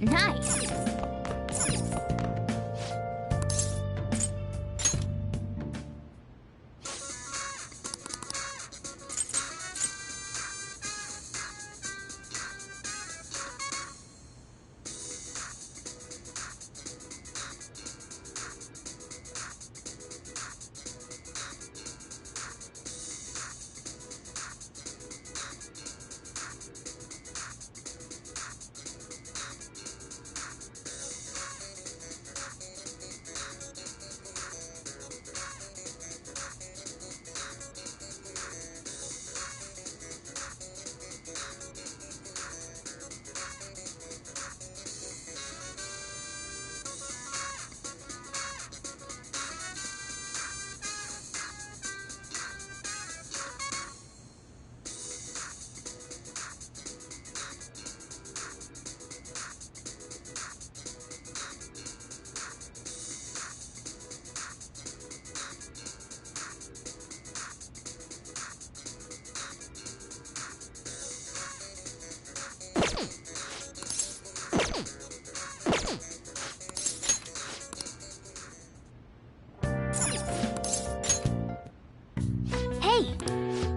Nice!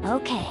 Okay.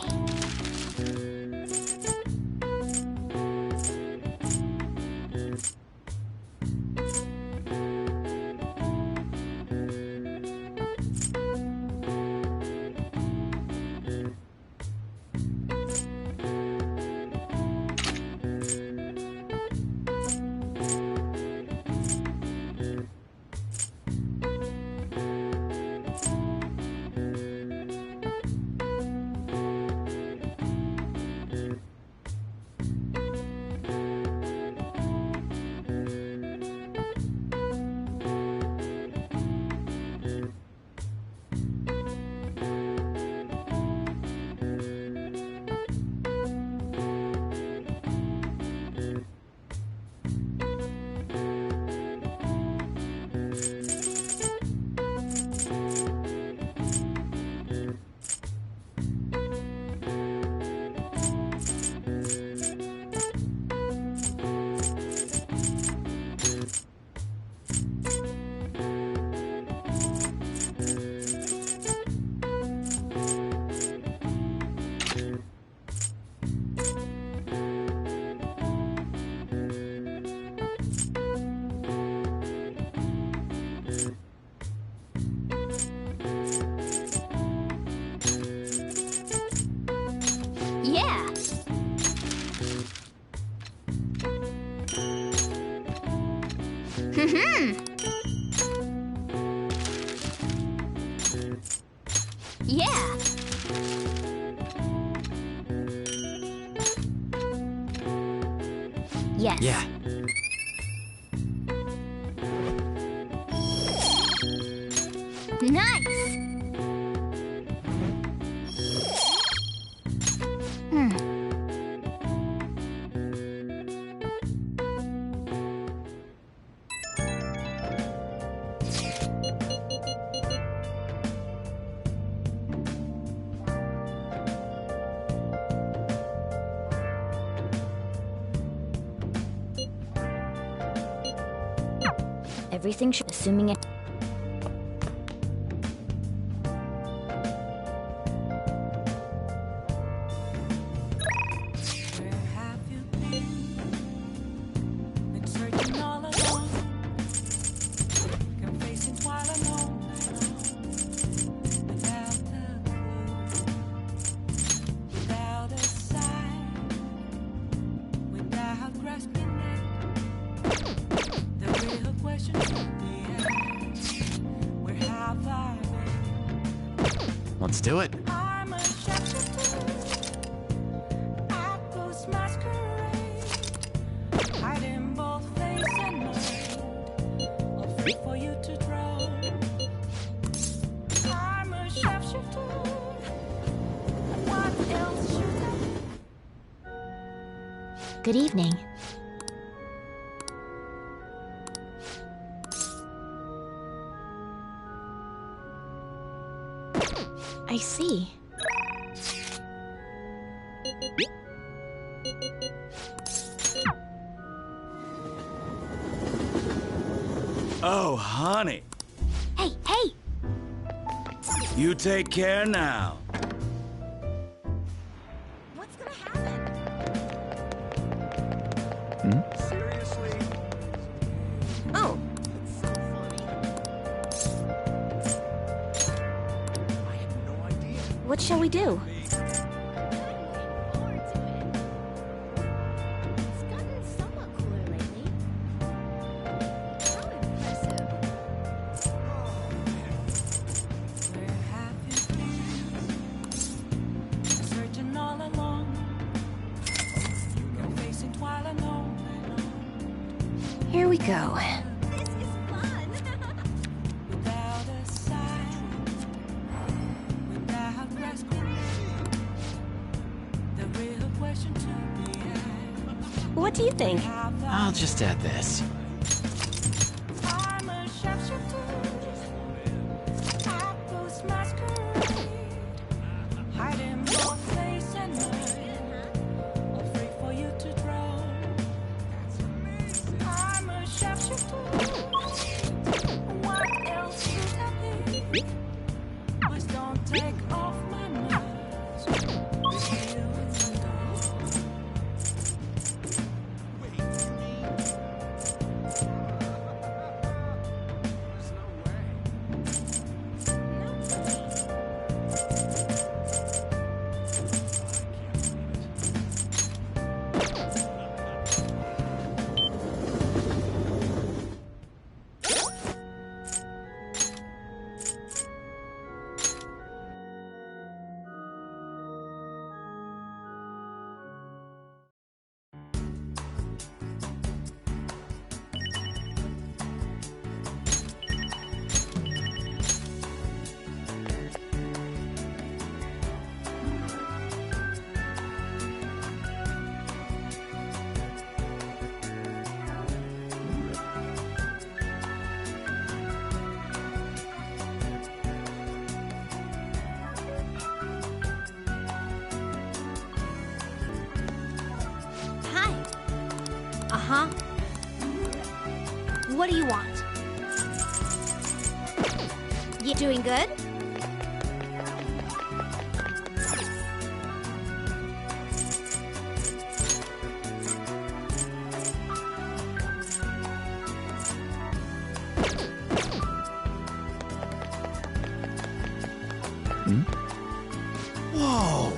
Yeah! Yeah! Yes. Yeah. Nice! Everything should, assuming it. Let's do it. Good evening. I see. Oh, honey. Hey, hey! You take care now. What's gonna happen? Seriously? Oh. I had no idea. What shall we do? Here we go. This is fun. Without a sign, without rescue, the real question to be asked. What do you think? I'll just add this. I'm a sharpshooter. I post masquerade, hiding both face and mind, all free for you to draw. I'm a sharpshooter. What else should I be? Please don't take off my mask. With you it's a door. Hi. Uh-huh. What do you want? You doing good? Whoa!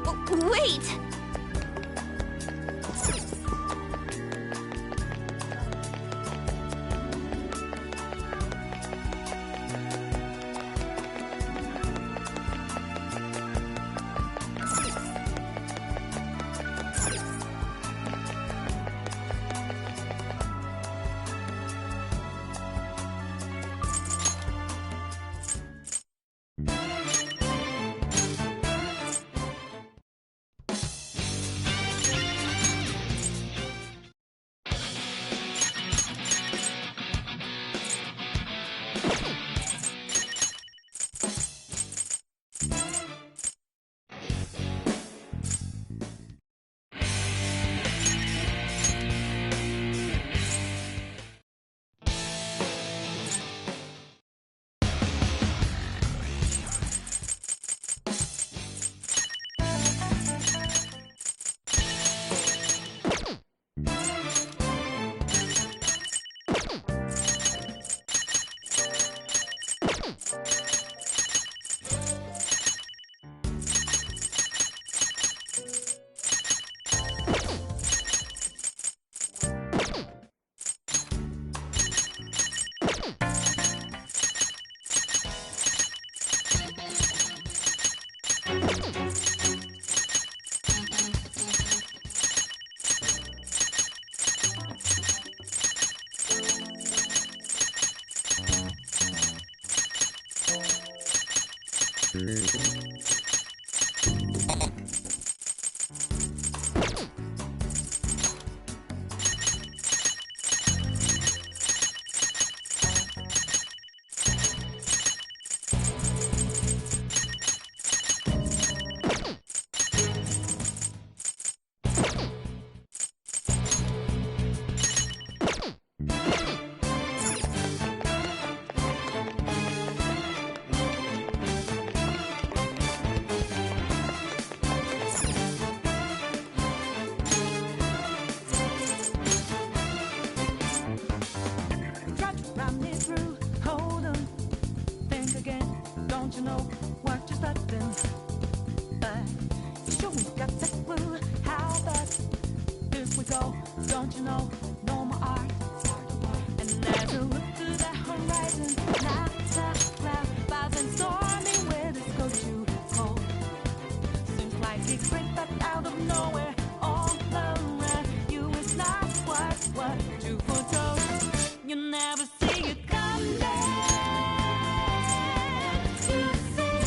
Oh, wait! you know, no more art. And as I look to the horizon, not the clouds, clouds and stormy weather's go too cold. Seems like it crept up out of nowhere, all around you is not what you foretold. You never see it coming. You see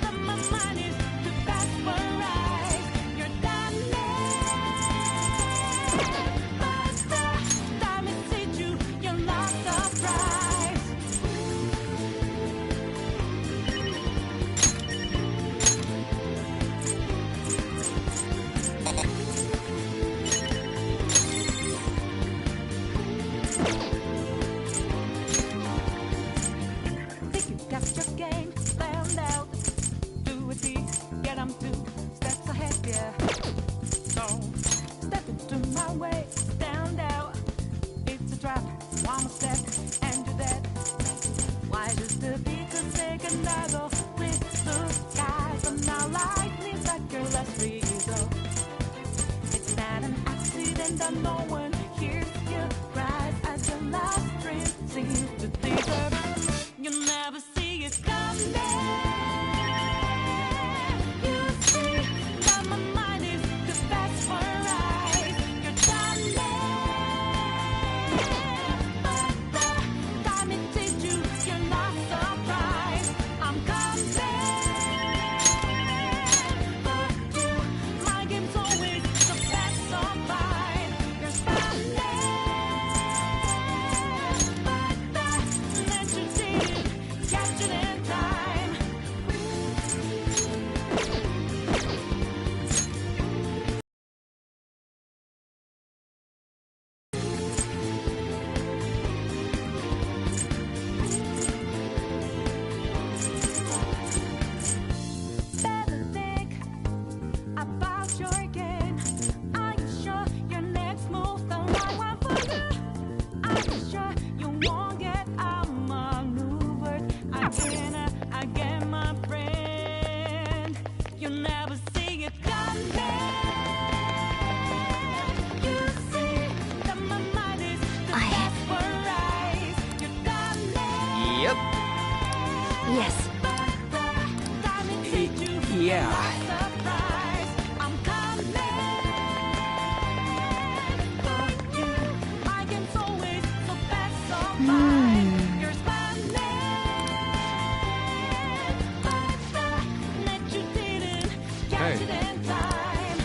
that my mind is too fast for eyes. You're done but the time it hit you, you're not surprised. Think you got your game planned out. Do a deed, get 'em 2 steps ahead, yeah. So step into my way, stand out. It's a trap, one more step, and you're dead. Why does the beacon take another with the skies? And now lightning's like your last resort. It's not an accident that no one hears your cries as your last dream seems to deserve. You never see it coming. You see that my mind is too fast for eyes. You're done but the time it hit you, you're not surprised. I'm coming, but you, my game's always the best of mine. You're standing, but the legend didn't catch it in time. Better think about your game. Are you sure your next move's the right one for you? Are you sure you won't get outmaneuvered again, my friend? You never see it coming. You see that my mind is the best for eyes. You're done. Yep. Yes. Yeah. Surprise, I'm coming. But you, my game's always so fast, so fine. You're smiling, but the net you didn't catch it in time.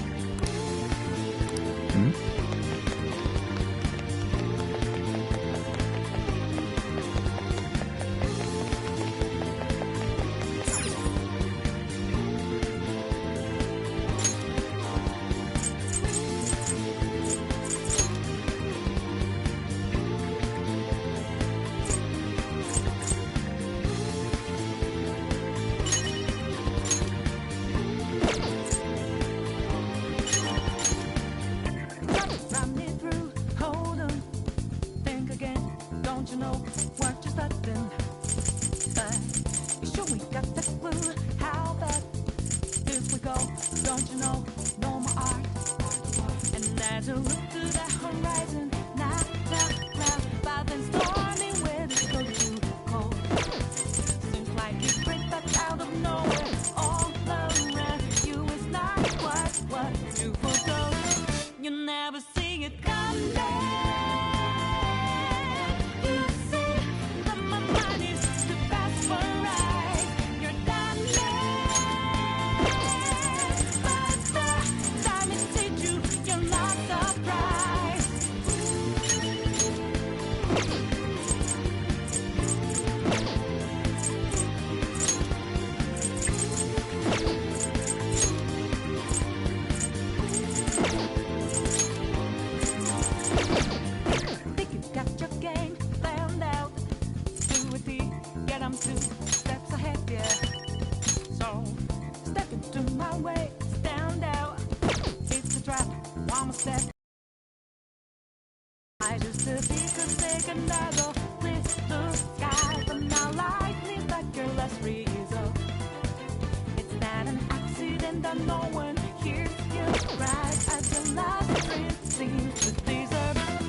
Run me through, hold on, think again. Don't you know what you're starting? But you sure we got the clue how that this we go. Don't you know, no more art. And as you look to the horizon, not the clouds, but then stormy weather's go too cold. Seems like it crept up out of nowhere, all around you is not what you foretold. You never see it coming. You see that my mind is too fast for eyes. You're done, but the time it hit you, you're not surprised. Think you got your game planned out. Do a deed, get 'em 2 steps ahead, yeah. So step into my way, stand out. It's a trap, one more step. I just the beacon take another with the sky, but now lightning's like your last resort. It's not an accident that no one hears you cry as your last dream seems to deserve.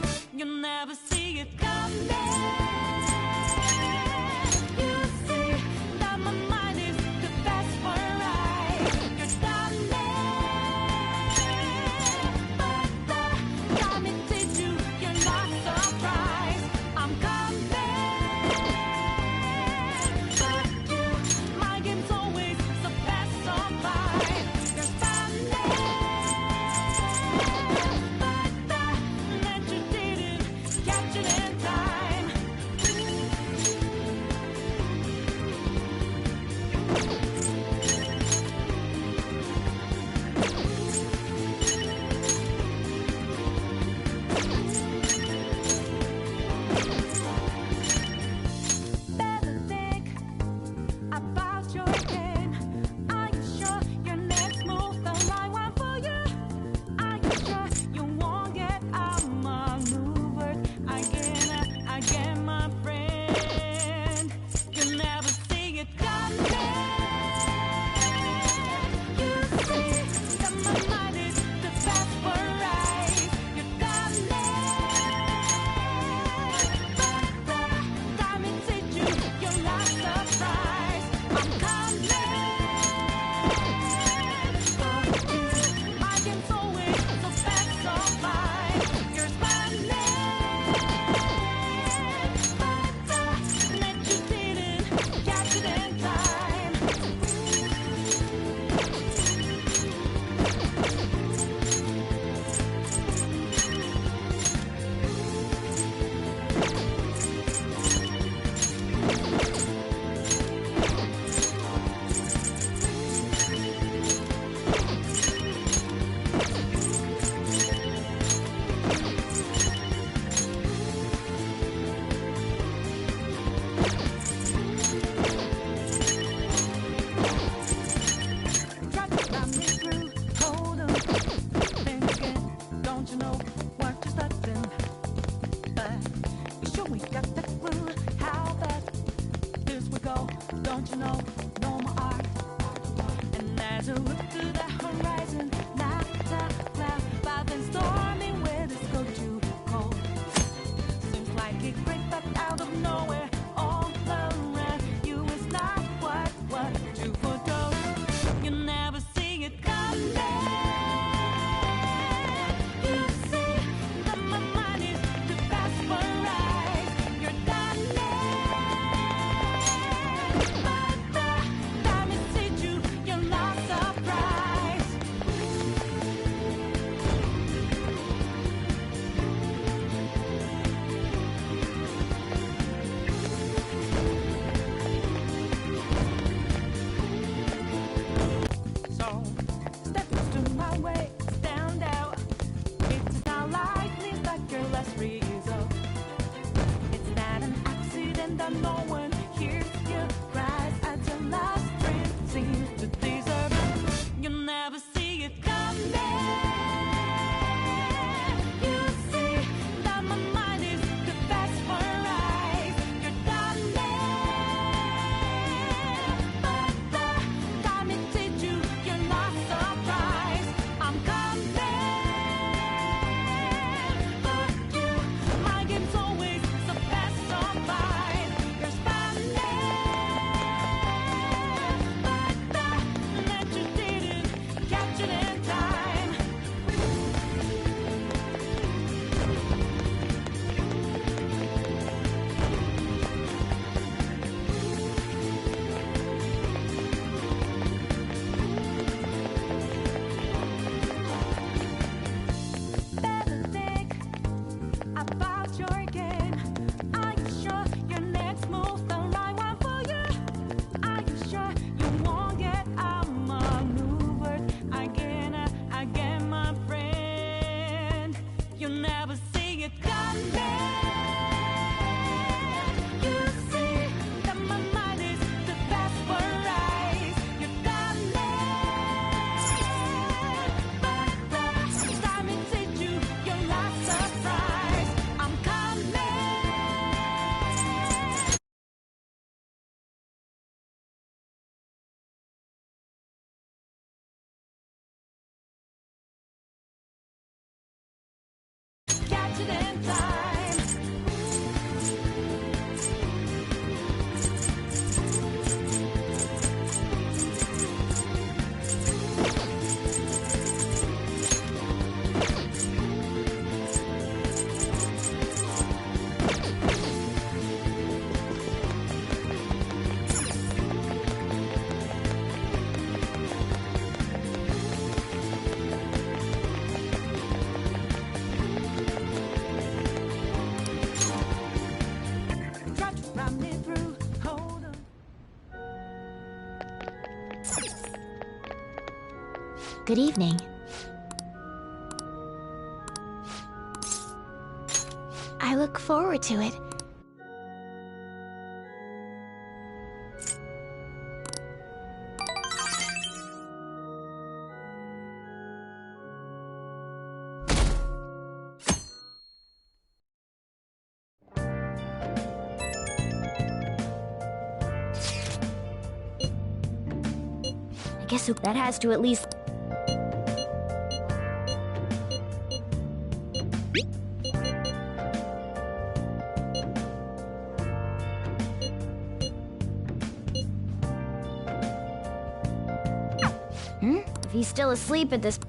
we got the clue. How fast this we go, don't you know? No more art. And as I look to the horizon, not a cloud, but then storming with it's go too cold. Seems like it crept up out of nowhere, all around you is not what you foretold. You never see it coming. You see that my mind is too fast for right. You're done but the time it hit you, you're not surprised. So step into my way, stand out. It's not likely that your last result. It's not an accident that no one hears your cries at your last dream seems to deserve. You never see it coming. You see that my mind is too fast for eyes. You're done but the time it hit you, you're not surprised. I'm coming for you. My game's always so fast, so fine. You're spanning, but that you didn't catch it in time. Better think about your game. Are you sure your next move's the right one for you? Are you sure you won't get outmaneuvered again, my friend? You never see it coming. You see that my mind is too fast for eyes. You're done but the time it hit you, you're not surprised. I'm coming. Catch it in time. Try to run me through. Hold on. Good evening. I look forward to it. I guess that has to at least... If he's still asleep at this...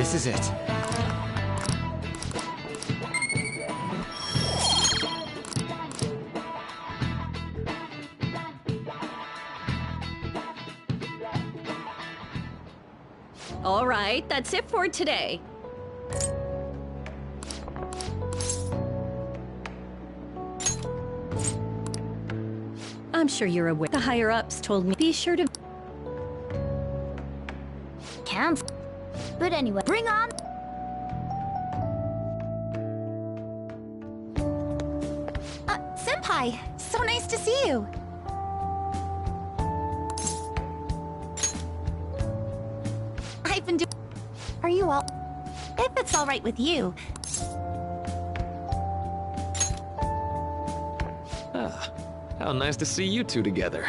This is it. All right, that's it for today. I'm sure you're aware. The higher-ups told me be sure to... Cancel. But anyway, bring on. Senpai, so nice to see you. I've been doing. Are you all? If it's all right with you. Ah, how nice to see you two together.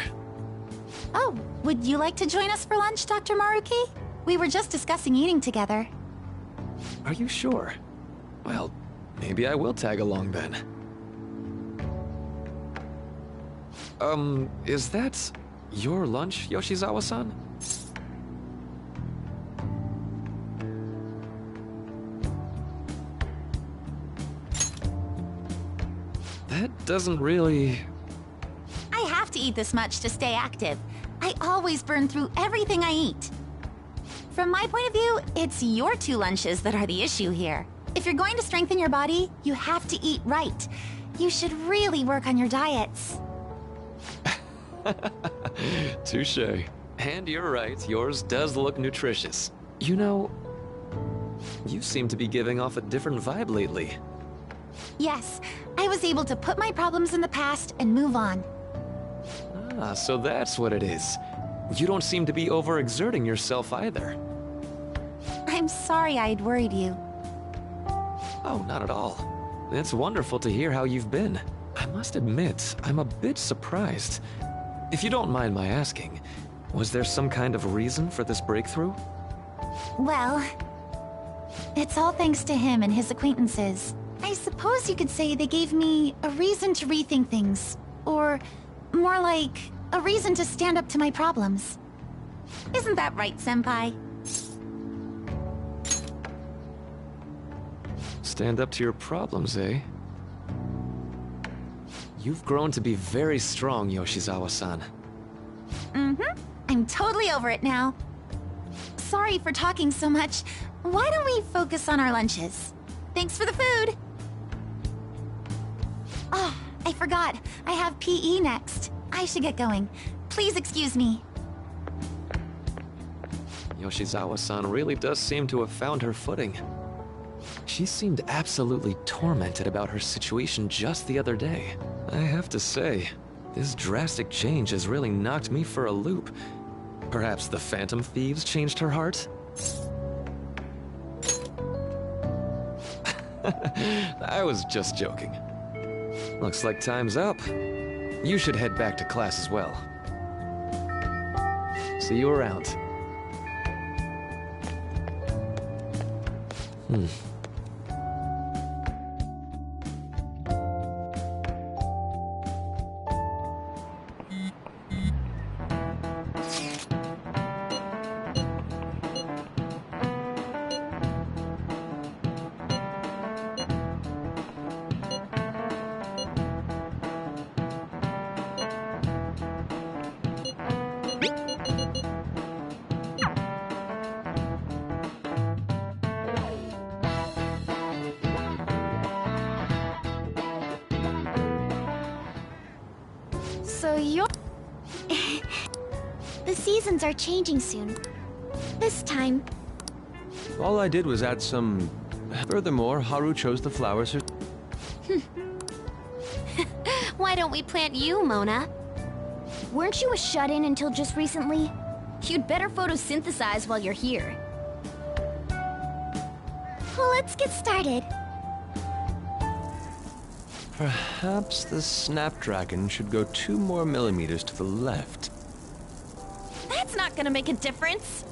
Oh, would you like to join us for lunch, Dr. Maruki? We were just discussing eating together. Are you sure? Well, maybe I will tag along then. Is that your lunch, Yoshizawa-san? That doesn't really... I have to eat this much to stay active. I always burn through everything I eat. From my point of view, it's your 2 lunches that are the issue here. If you're going to strengthen your body, you have to eat right. You should really work on your diets. Touché. And you're right, yours does look nutritious. You know, you seem to be giving off a different vibe lately. Yes, I was able to put my problems in the past and move on. Ah, so that's what it is. You don't seem to be overexerting yourself either. I'm sorry I'd worried you. Oh, not at all. It's wonderful to hear how you've been. I must admit, I'm a bit surprised. If you don't mind my asking, was there some kind of reason for this breakthrough? Well, it's all thanks to him and his acquaintances. I suppose you could say they gave me a reason to rethink things. Or, more like, a reason to stand up to my problems. Isn't that right, Senpai? Stand up to your problems, eh? You've grown to be very strong, Yoshizawa-san. Mm-hmm. I'm totally over it now. Sorry for talking so much. Why don't we focus on our lunches? Thanks for the food! Oh, I forgot. I have PE next. I should get going. Please excuse me. Yoshizawa-san really does seem to have found her footing. She seemed absolutely tormented about her situation just the other day. I have to say, this drastic change has really knocked me for a loop. Perhaps the Phantom Thieves changed her heart? I was just joking. Looks like time's up. You should head back to class as well. See you around. So you're... The seasons are changing soon. This time... All I did was add some... Furthermore, Haru chose the flowers her... Why don't we plant you, Mona? Weren't you a shut-in until just recently? You'd better photosynthesize while you're here. Well, let's get started. Perhaps the Snapdragon should go 2 more millimeters to the left. That's not gonna make a difference.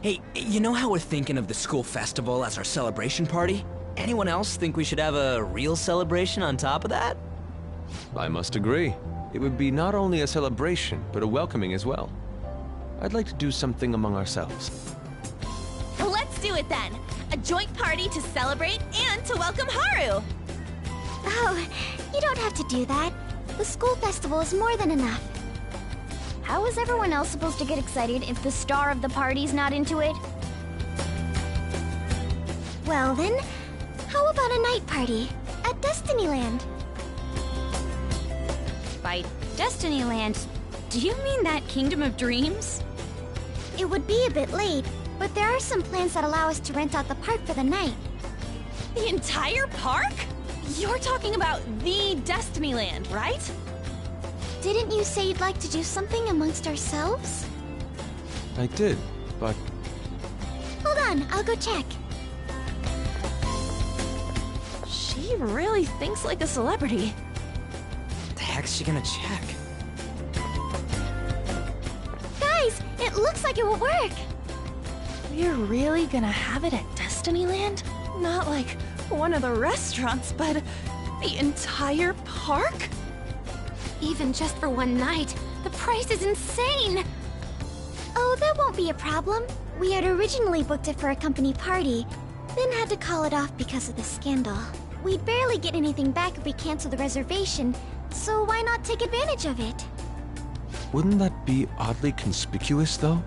Hey, you know how we're thinking of the school festival as our celebration party? Anyone else think we should have a real celebration on top of that? I must agree. It would be not only a celebration, but a welcoming as well. I'd like to do something among ourselves. Let's do it then. A joint party to celebrate and to welcome Haru. Oh, you don't have to do that. The school festival is more than enough. How is everyone else supposed to get excited if the star of the party's not into it? Well then, how about a night party at Destinyland? By Destinyland, do you mean that Kingdom of Dreams? It would be a bit late, but there are some plans that allow us to rent out the park for the night. The entire park? You're talking about the Destinyland, right? Didn't you say you'd like to do something amongst ourselves? I did, but Hold on, I'll go check. She really thinks like a celebrity. The heck's she gonna check? Guys, it looks like it will work. We're really gonna have it at Destinyland? Not like one of the restaurants, but the entire park? Even just for one night, the price is insane. Oh, that won't be a problem. We had originally booked it for a company party, then had to call it off because of the scandal. We'd barely get anything back if we cancel the reservation, so why not take advantage of it? wouldn't that be oddly conspicuous, though?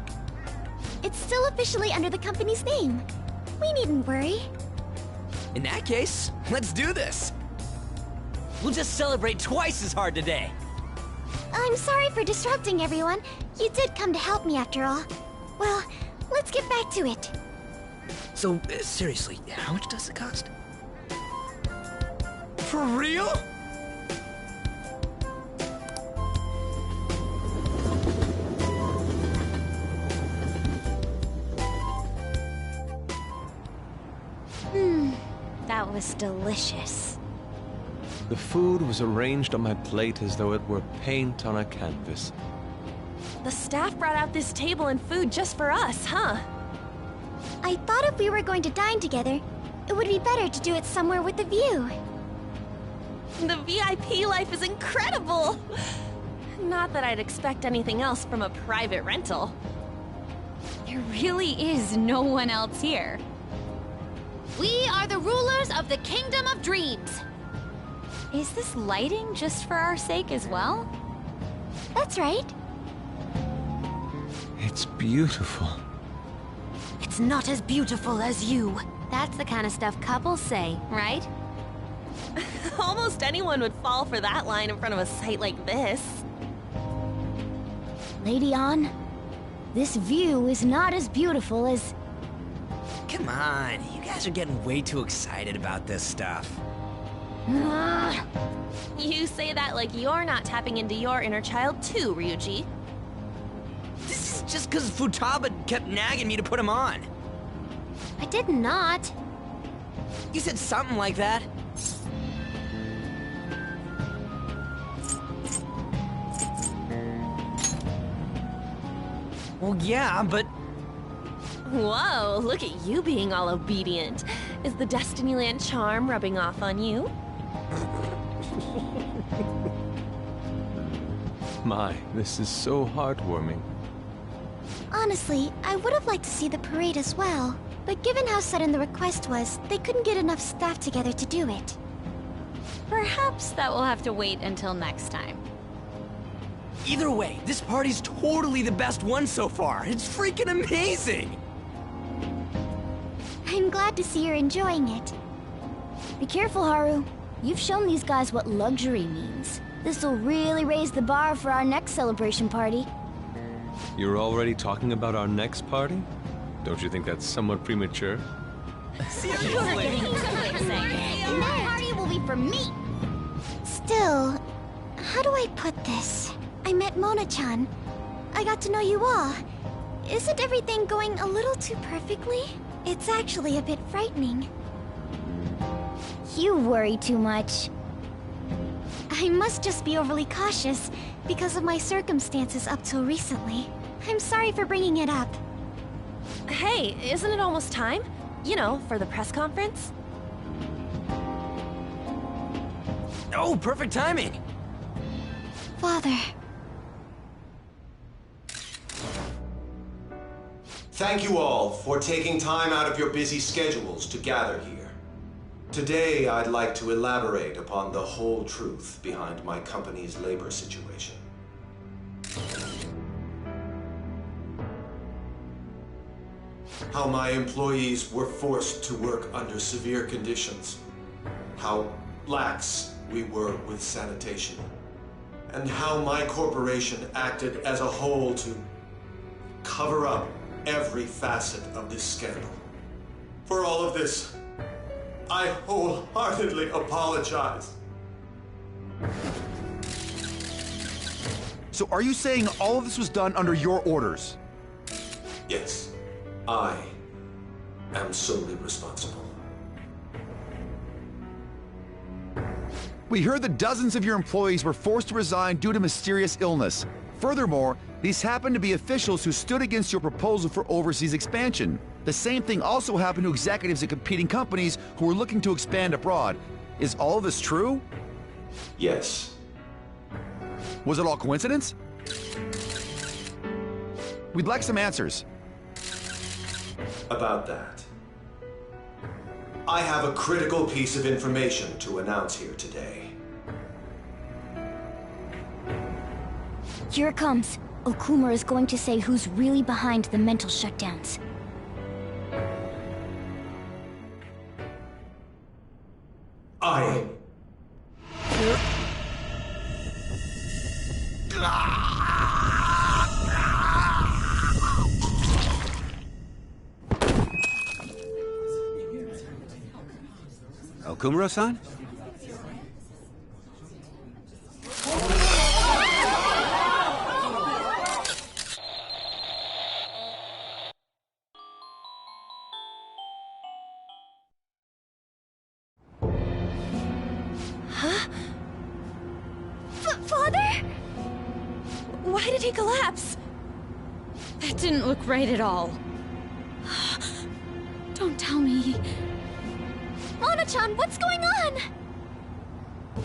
It's still officially under the company's name. We needn't worry. In that case, let's do this. We'll just celebrate twice as hard today. I'm sorry for disrupting everyone. You did come to help me after all. Well, let's get back to it. So, seriously, how much does it cost? For real? That was delicious. The food was arranged on my plate as though it were paint on a canvas. The staff brought out this table and food just for us, huh? I thought if we were going to dine together, it would be better to do it somewhere with a view. The VIP life is incredible! Not that I'd expect anything else from a private rental. There really is no one else here. We are the rulers of the Kingdom of Dreams. Is this lighting just for our sake as well? That's right. It's beautiful. It's not as beautiful as you. That's the kind of stuff couples say, right? Almost anyone would fall for that line in front of a site like this. Lady An, this view is not as beautiful as... Come on, you guys are getting way too excited about this stuff. You say that like you're not tapping into your inner child too, Ryuji. This is just because Futaba kept nagging me to put him on. I did not. You said something like that. Well, yeah, but... Whoa, look at you being all obedient. Is the Destinyland charm rubbing off on you? My, this is so heartwarming. Honestly, I would have liked to see the parade as well. But given how sudden the request was, they couldn't get enough staff together to do it. Perhaps that will have to wait until next time. Either way, this party's totally the best one so far. It's freaking amazing! I'm glad to see you're enjoying it. Be careful, Haru. You've shown these guys what luxury means. This'll really raise the bar for our next celebration party. You're already talking about our next party? Don't you think that's somewhat premature? You're getting too excited. And that party will be for me. Still, how do I put this? I met Mona-chan. I got to know you all. Isn't everything going a little too perfectly? It's actually a bit frightening. You worry too much. I must just be overly cautious because of my circumstances up till recently. I'm sorry for bringing it up. Hey, isn't it almost time? You know, for the press conference? Oh, perfect timing! Father. Thank you all for taking time out of your busy schedules to gather here. Today, I'd like to elaborate upon the whole truth behind my company's labor situation. How my employees were forced to work under severe conditions. How lax we were with sanitation. And how my corporation acted as a whole to cover up every facet of this scandal. For all of this, I wholeheartedly apologize. So are you saying all of this was done under your orders? Yes, I am solely responsible. We heard that dozens of your employees were forced to resign due to mysterious illness. Furthermore, these happened to be officials who stood against your proposal for overseas expansion. The same thing also happened to executives at competing companies who were looking to expand abroad. Is all of this true? Yes. Was it all coincidence? We'd like some answers. About that, I have a critical piece of information to announce here today. Here it comes. Okumura is going to say who's really behind the mental shutdowns. I... Okumura-san? Father? Why did he collapse? That didn't look right at all. Don't tell me. Mona-chan, what's going on?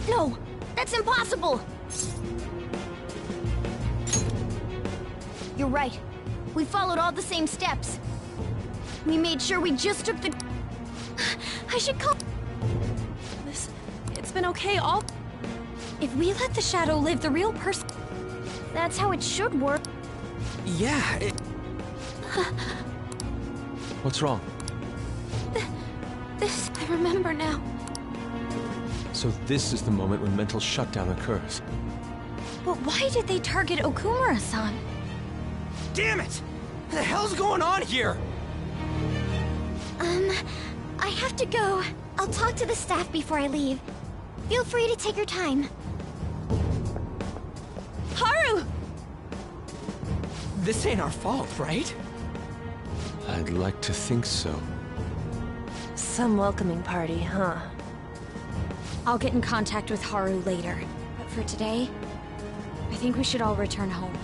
No, that's impossible. You're right. We followed all the same steps. We made sure we just took the... I should call... It's been okay all... If we let the shadow live, the real person... That's how it should work. Yeah, What's wrong? This... I remember now. So this is the moment when mental shutdown occurs. But why did they target Okumura-san? damn it! What the hell's going on here? I have to go. I'll talk to the staff before I leave. Feel free to take your time. Haru! This ain't our fault, right? I'd like to think so. Some welcoming party, huh? I'll get in contact with Haru later. But for today, I think we should all return home.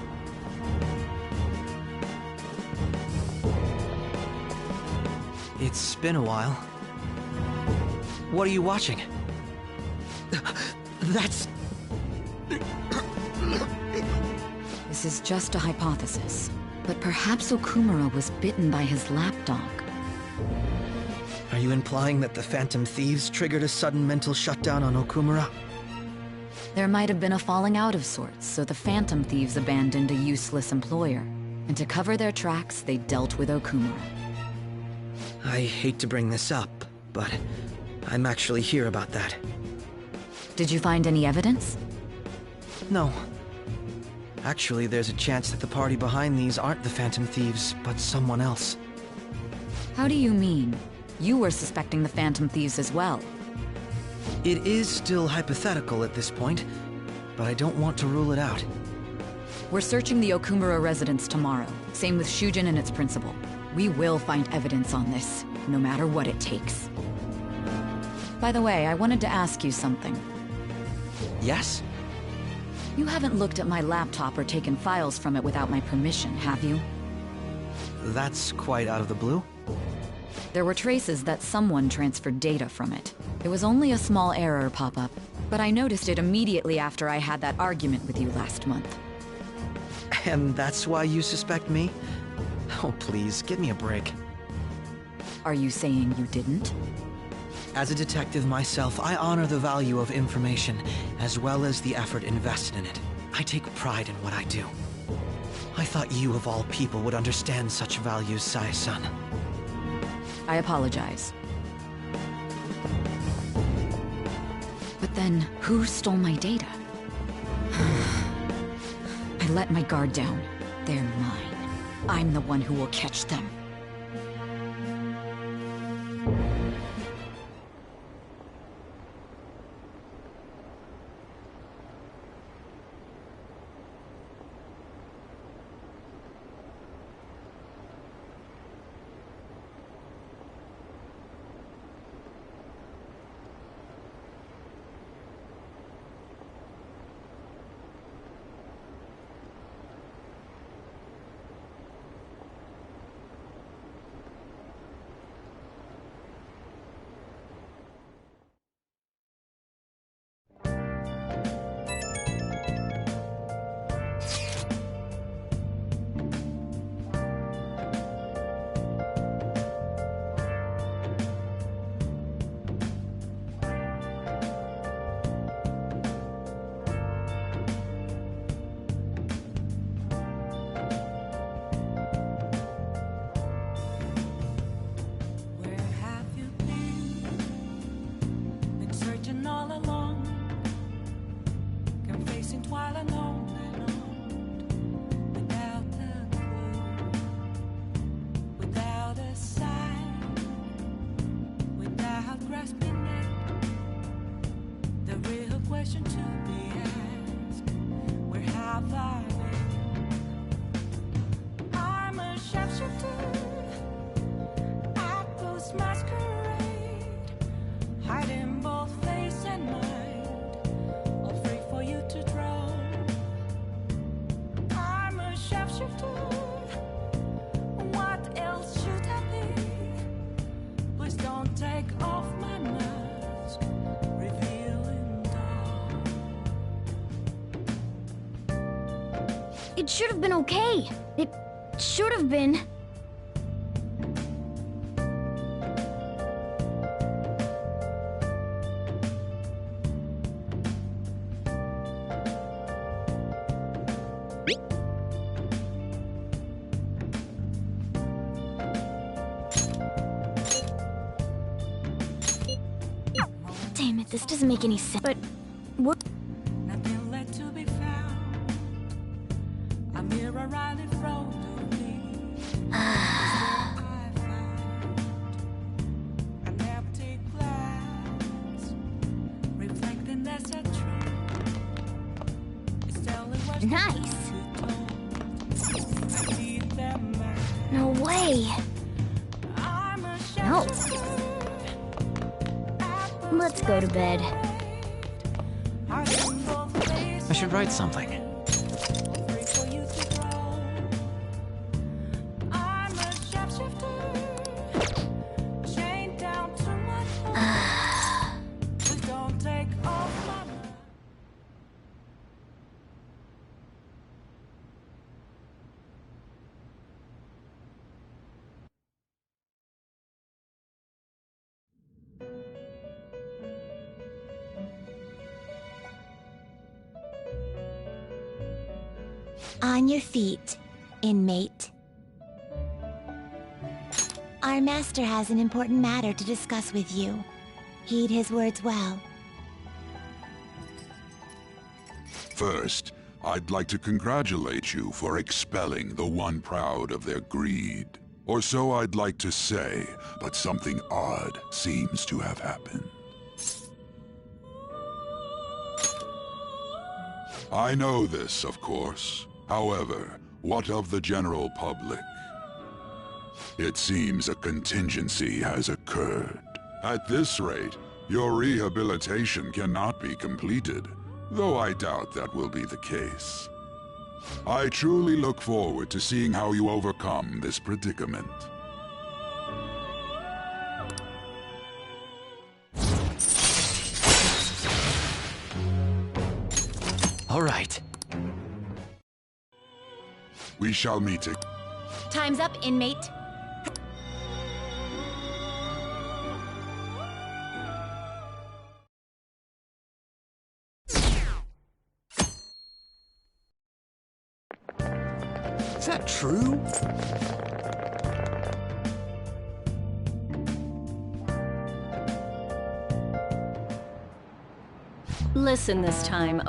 It's been a while. What are you watching? That's... This is just a hypothesis, but perhaps Okumura was bitten by his lapdog. Are you implying that the Phantom Thieves triggered a sudden mental shutdown on Okumura? There might have been a falling out of sorts, so the Phantom Thieves abandoned a useless employer. And to cover their tracks, they dealt with Okumura. I hate to bring this up, but I'm actually here about that. Did you find any evidence? No. Actually, there's a chance that the party behind these aren't the Phantom Thieves, but someone else. How do you mean? You were suspecting the Phantom Thieves as well. It is still hypothetical at this point, but I don't want to rule it out. We're searching the Okumura residence tomorrow. Same with Shujin and its principal. We will find evidence on this, no matter what it takes. By the way, I wanted to ask you something. Yes? You haven't looked at my laptop or taken files from it without my permission, have you? That's quite out of the blue. There were traces that someone transferred data from it. There was only a small error pop up, but I noticed it immediately after I had that argument with you last month. And that's why you suspect me? Oh, please, give me a break. Are you saying you didn't? As a detective myself, I honor the value of information, as well as the effort invested in it. I take pride in what I do. I thought you, of all people, would understand such values, Sai-san. I apologize. But then, who stole my data? I let my guard down. They're mine. I'm the one who will catch them. It should have been okay. It should have been. Damn it, this doesn't make any sense. But what? Nothing left to be found. A mirror right in front of me. I found an empty glass, reflecting that's a truth. It's only what Nice. I need them. No way. No. Let's go to bed. I should write something. On your feet, inmate. Our master has an important matter to discuss with you. Heed his words well. First, I'd like to congratulate you for expelling the one proud of their greed. Or so I'd like to say, but something odd seems to have happened. I know this, of course. However, what of the general public? It seems a contingency has occurred. At this rate, your rehabilitation cannot be completed, though I doubt that will be the case. I truly look forward to seeing how you overcome this predicament. All right. We shall meet again. Time's up, inmate. Is that true? Listen this time.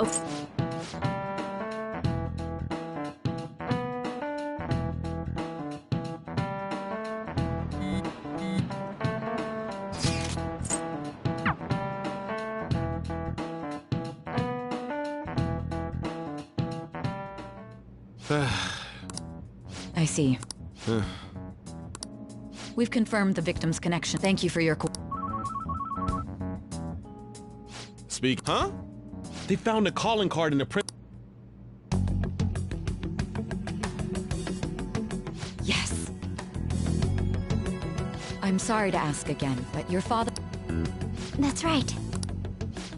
I see. We've confirmed the victim's connection. Thank you for your Speak. Huh? They found a calling card in the print. Yes. I'm sorry to ask again, but your father... That's right.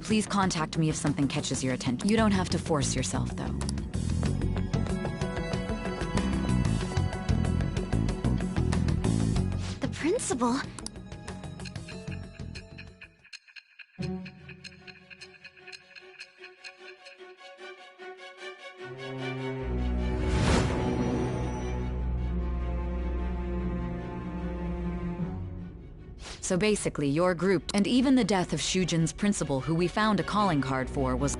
Please contact me if something catches your attention. You don't have to force yourself, though. The principal? So basically, your group, and even the death of Shujin's principal, who we found a calling card for, was...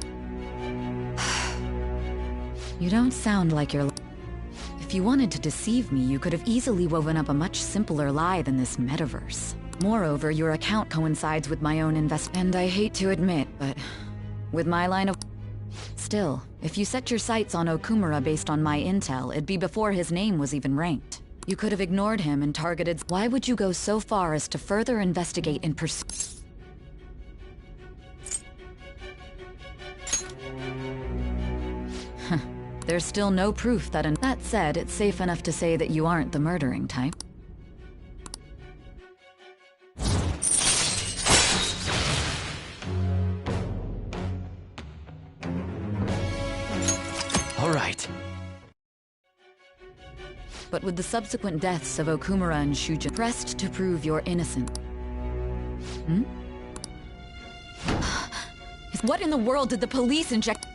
You don't sound like you're... If you wanted to deceive me, you could have easily woven up a much simpler lie than this metaverse. Moreover, your account coincides with my own and I hate to admit, but... with my line of... Still, if you set your sights on Okumura based on my intel, it'd be before his name was even ranked. You could have ignored him and targeted... Why would you go so far as to further investigate and pursue... There's still no proof that That said, it's safe enough to say that you aren't the murdering type. All right. But with the subsequent deaths of Okumura and Shujin, pressed to prove you're innocent. Hmm? What in the world did the police inject?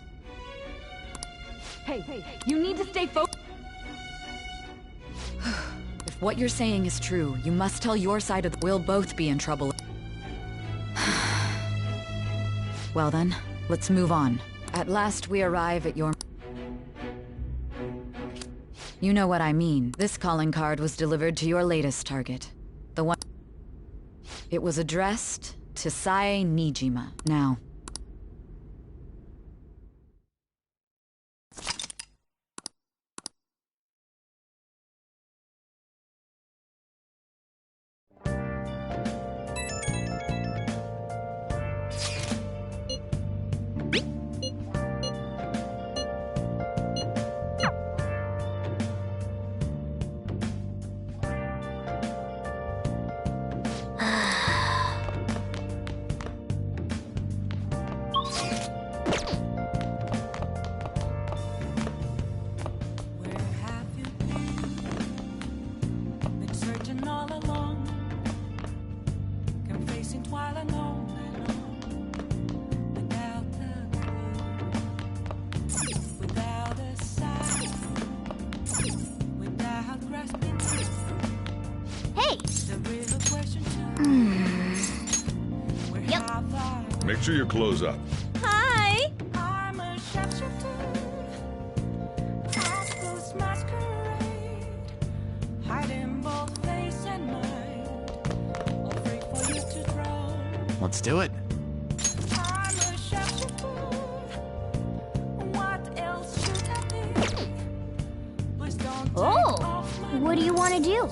Hey, you need to stay focused. If what you're saying is true, you must tell your side of the... We'll both be in trouble. Well then, let's move on. At last we arrive at your... You know what I mean. This calling card was delivered to your latest target. The one... It was addressed to Sae Nijima. Now... Make sure your clothes up. Hi! I'm a sharpshooter. Octopus masquerade. Hiding both face and mind. All free for you to draw. Let's do it. I'm a sharpshooter. What else should I be? Please don't take off my What do you want to do?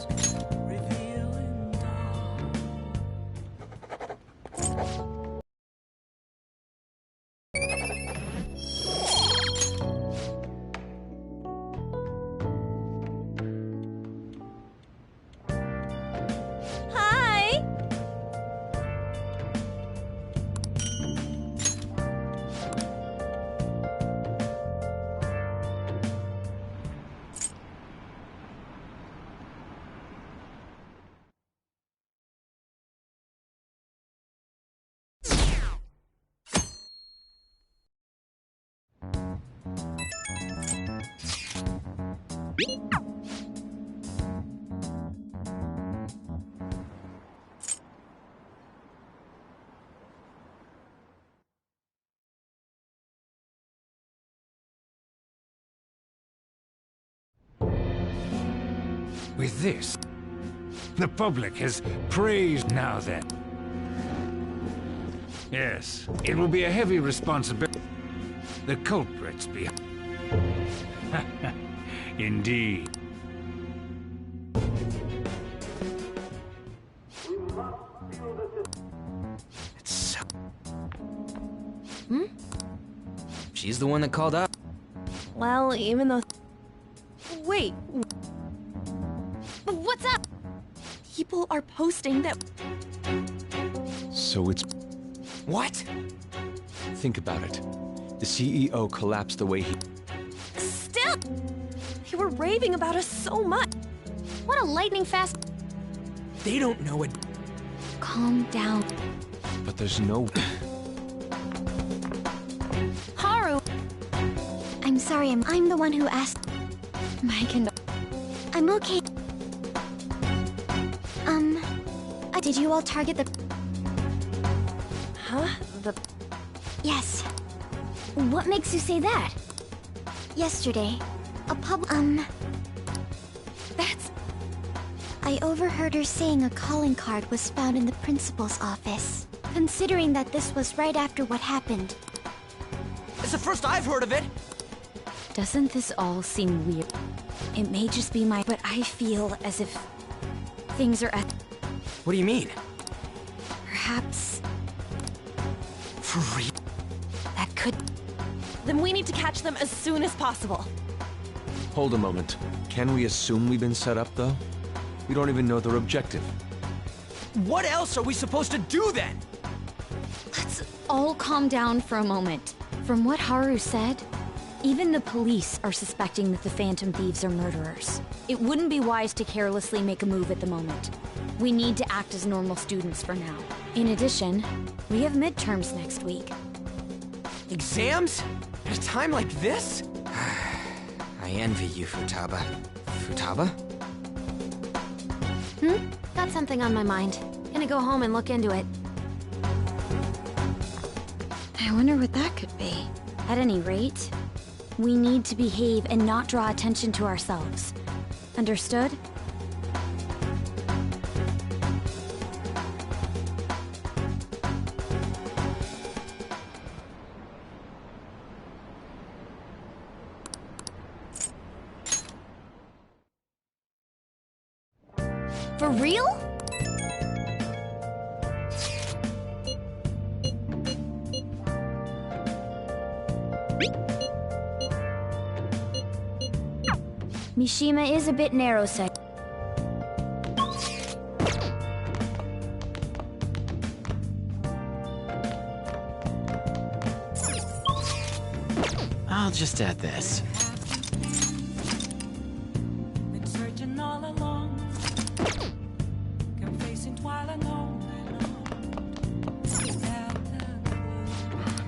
With this, the public has praised now then. Yes, it will be a heavy responsibility. The culprits behind. Indeed. It's so... She's the one that called out. Well, even though... Wait. What's up? People are posting that... So it's... What? Think about it. The CEO collapsed the way he... Still! They were raving about us so much. What a lightning fast... They don't know it. Calm down. But there's no... Haru! I'm sorry, I'm the one who asked. I'm okay. Did you all target the... Huh? Yes. What makes you say that? Yesterday, That's... I overheard her saying a calling card was found in the principal's office. Considering that this was right after what happened. It's the first I've heard of it. Doesn't this all seem weird? It may just be my... But I feel as if... things are at... What do you mean? Perhaps... For real? That could... Then we need to catch them as soon as possible. Hold a moment. Can we assume we've been set up, though? We don't even know their objective. What else are we supposed to do then? Let's all calm down for a moment. From what Haru said, even the police are suspecting that the Phantom Thieves are murderers. It wouldn't be wise to carelessly make a move at the moment. We need to act as normal students for now. In addition, we have midterms next week. Exams? At a time like this? I envy you, Futaba. Futaba? Got something on my mind. Gonna go home and look into it. I wonder what that could be. At any rate, we need to behave and not draw attention to ourselves. Understood? For real? Mishima is a bit narrow set. I'll just add this. Been searching all along, confessing while alone.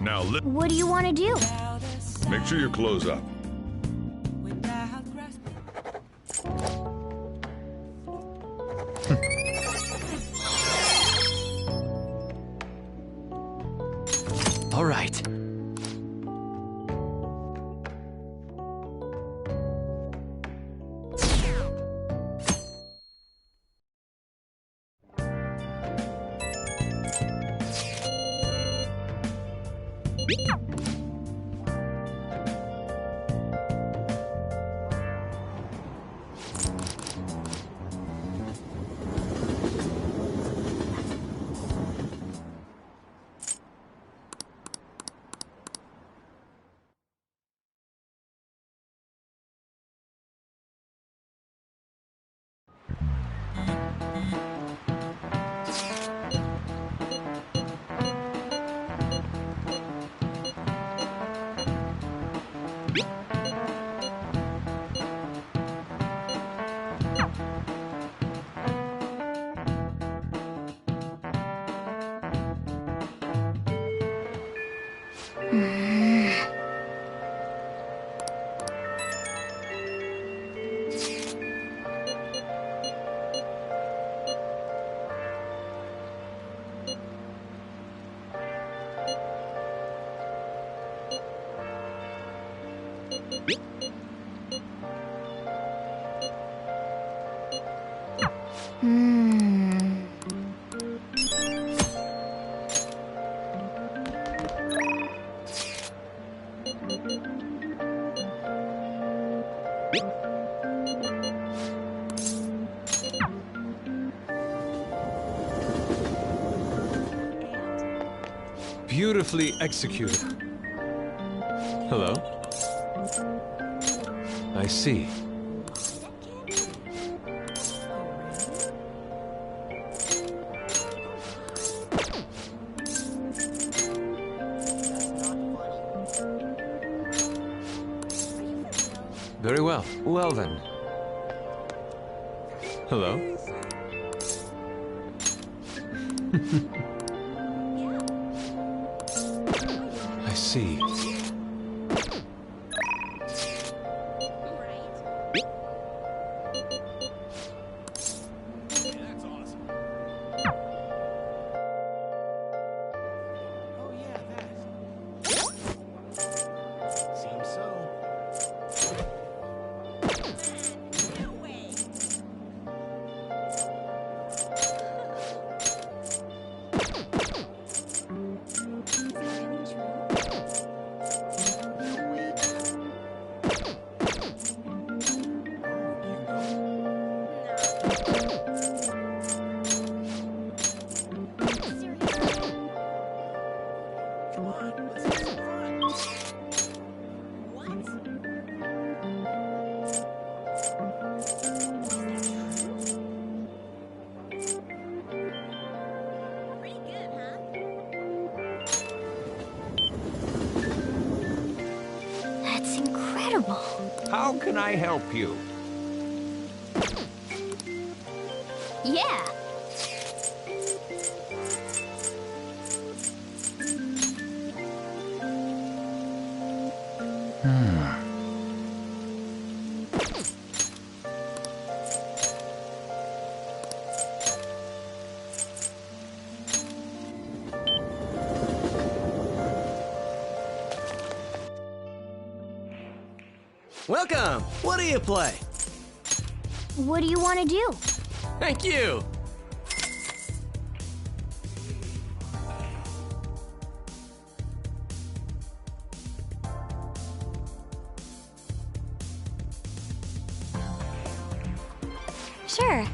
Now, What do you want to do? make sure you close up. All right. Beautifully executed. Hello? I see. Very well. Well then. Hello? I see. That's incredible. How can I help you? Yeah. Welcome! What do you play? What do you want to do? Thank you! Sure.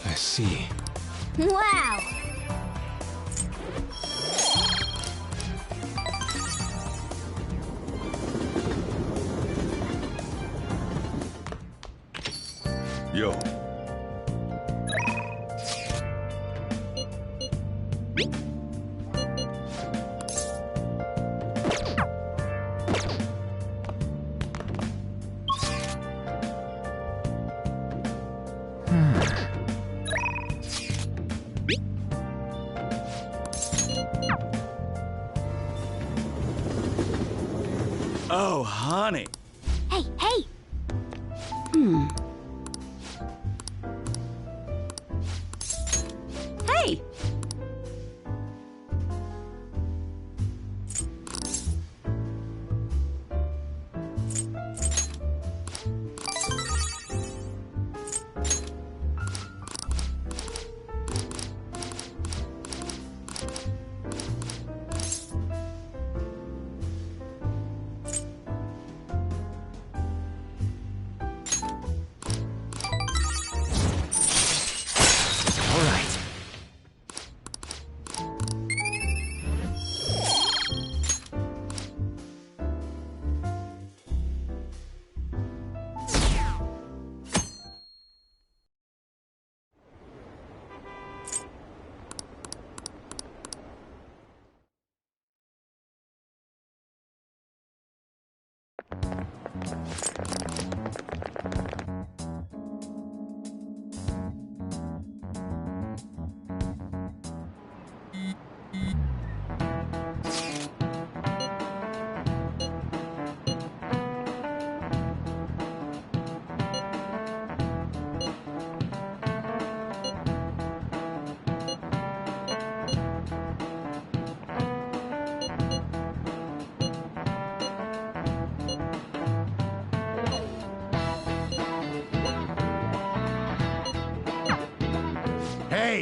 I see. Wow. Yo. Oh, honey. Hey, hey. Hey! All right.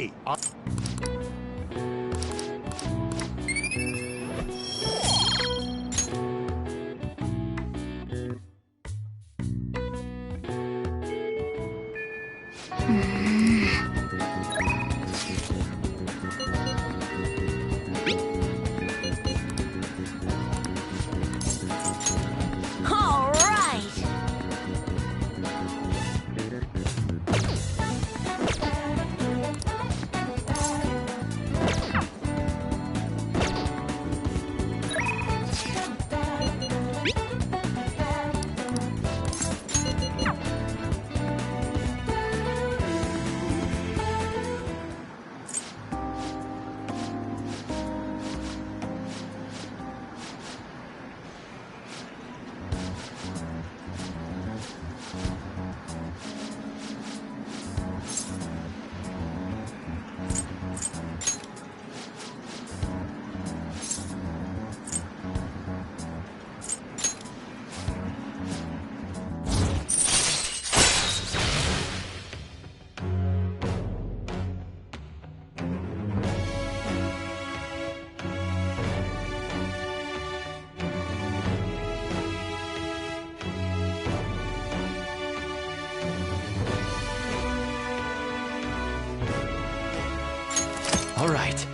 Hey! All right! All right.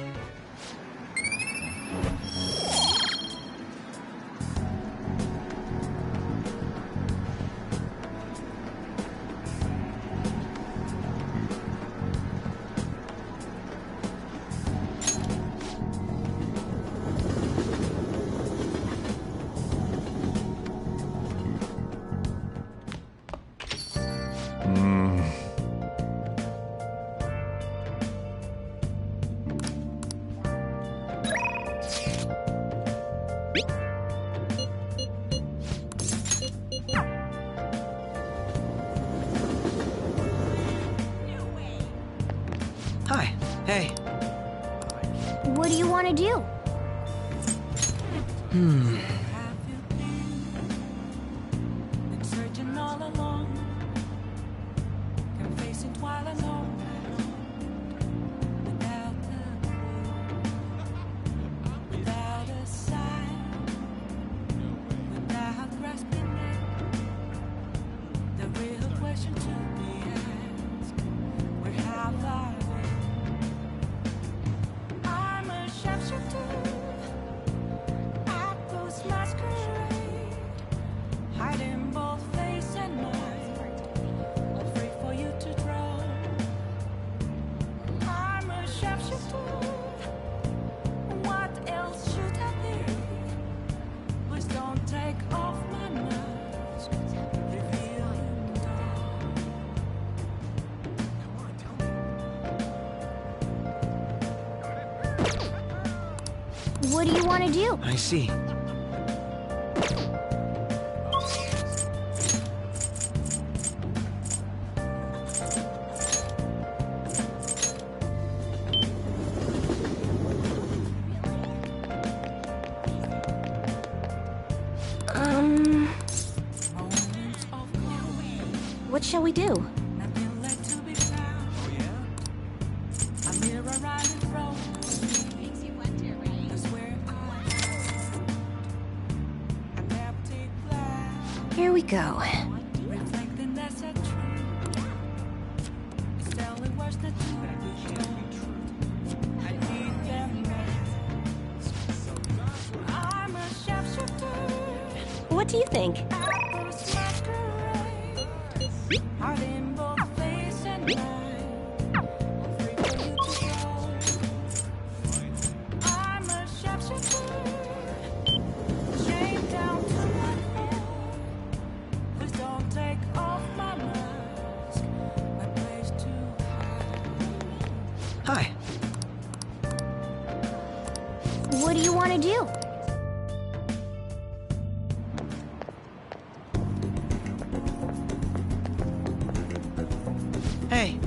Hi. Hey. What do you want to do? Been searching all along, confessing while alone, without a clue, without a sign, without grasping it. The real question to be asked: where have I been? I'm a sharpshooter. Masquerade, hiding both face and mind, afraid for you to draw. I'm a sharpshooter. What else should I be? Please don't take off my mask, revealing dawn. What do you want to do? I see. What shall we do? Nothing left to be found. Oh yeah. A mirror right in front. Makes you wonder, right? That's where an empty glass. Here we go. Reflecting that's a truth. It's telling words that do be true. I need them now. I'm a sharpshooter. What do you think? Apples masquerade. Heart in both face and mind. Free for you to go. I'm a sharpshooter. Chained down to my head. Please don't take off my mask. My place to Hi. What do you want to do? Hey.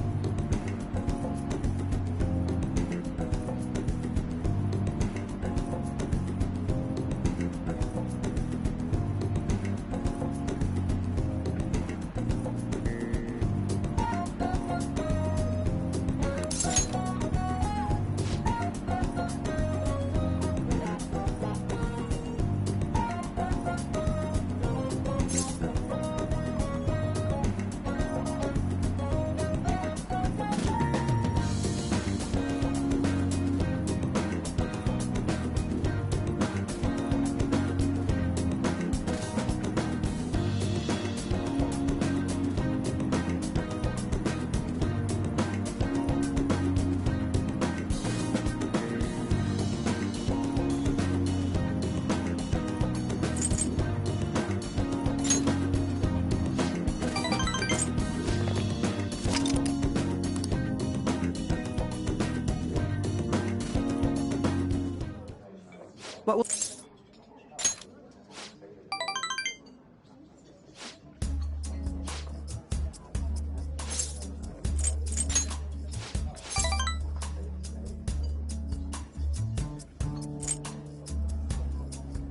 What will...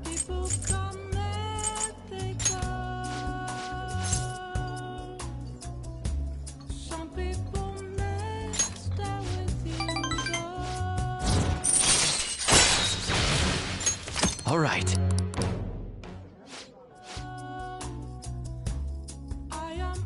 People come and they go. Some people may stay with you though. All right. I am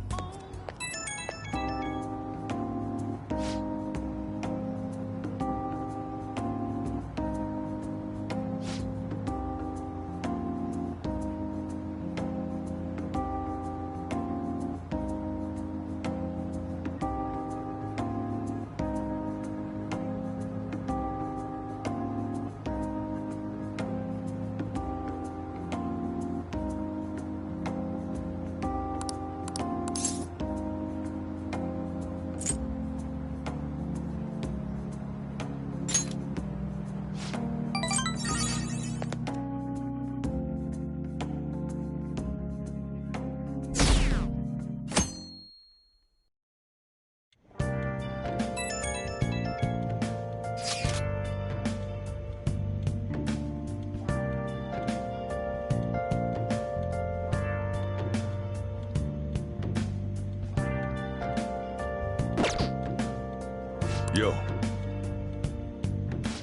Yo.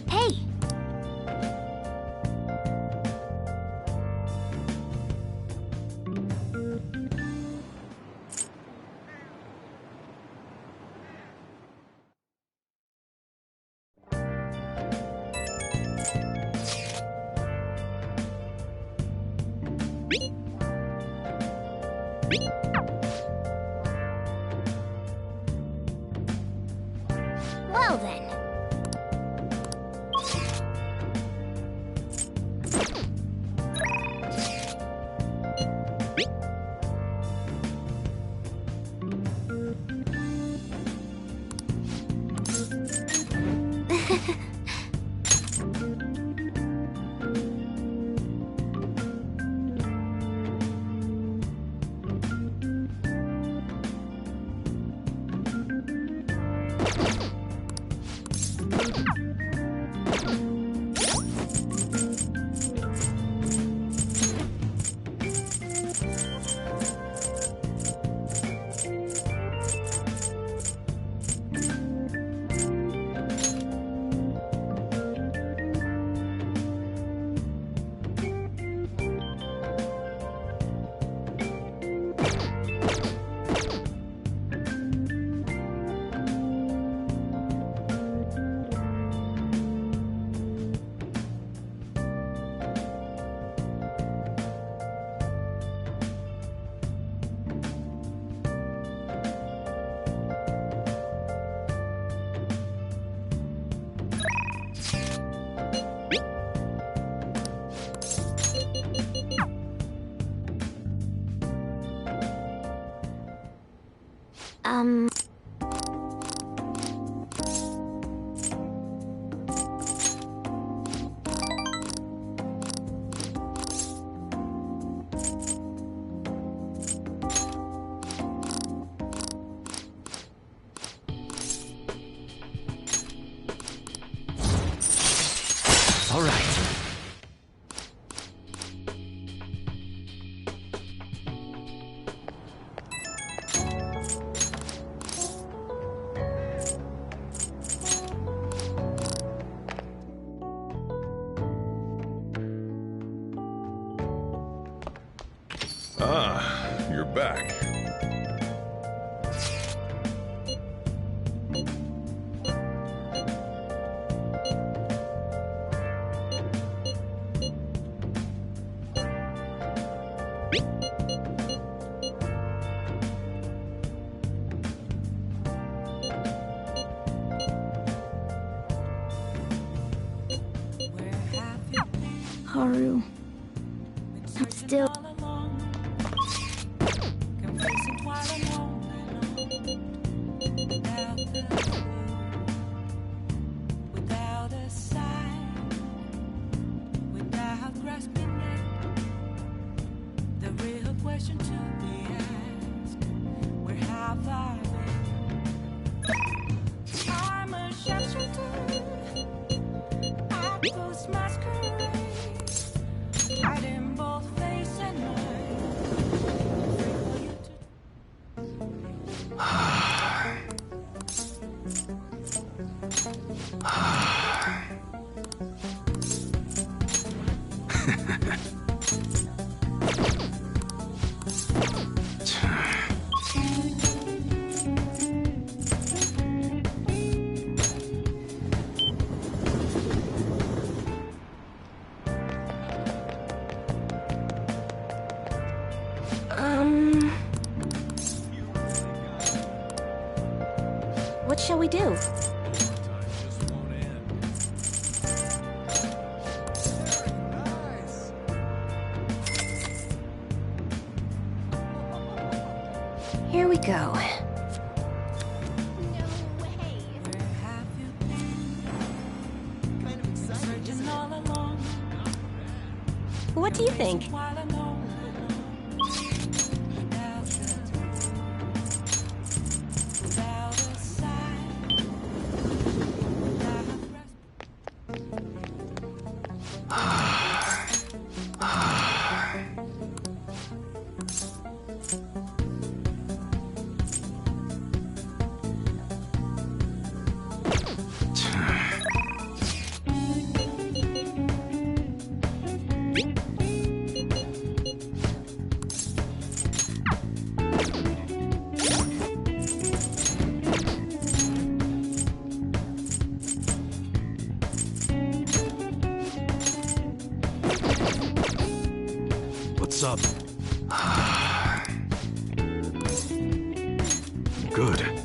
Hey! Well then. All right. Ah, you're back. Haru. I'm still... Without a sign, without question to be asked. Where have I been? I'm a sharpshooter. I post masquerades, hiding both face and What shall we do? Here we go. What do you think? What's up? Good.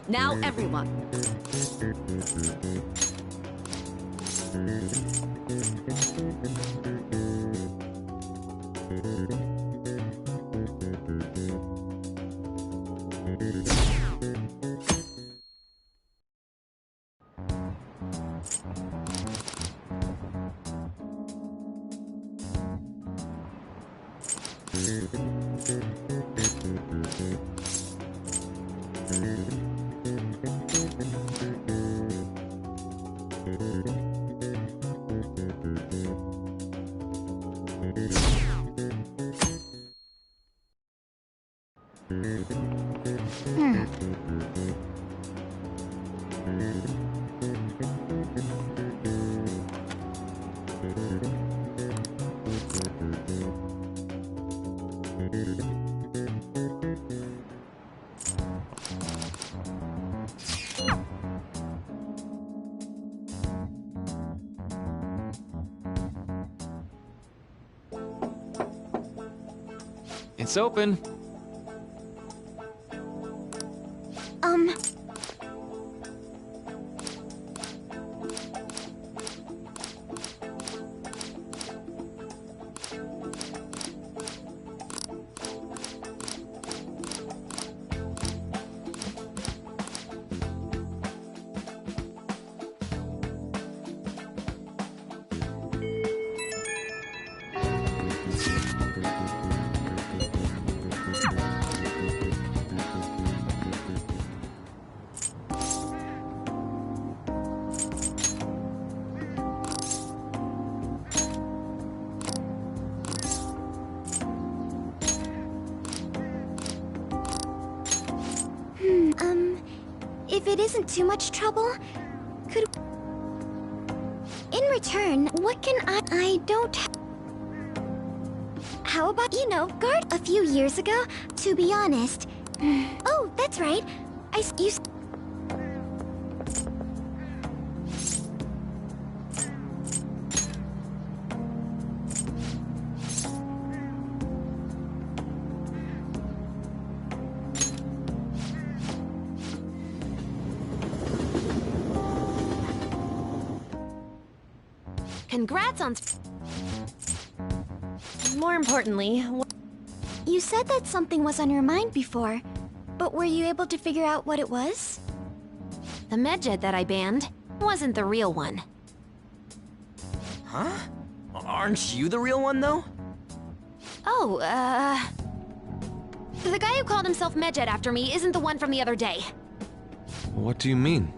Now, everyone. It's open. isn't too much trouble, could... In return, what can I don't... How about, guard a few years ago? To be honest... Oh, that's right. You... Congrats on... More importantly, You said that something was on your mind before, but were you able to figure out what it was? the medjed that I banned wasn't the real one. Huh? Aren't you the real one, though? Oh, the guy who called himself Medjed after me isn't the one from the other day. What do you mean?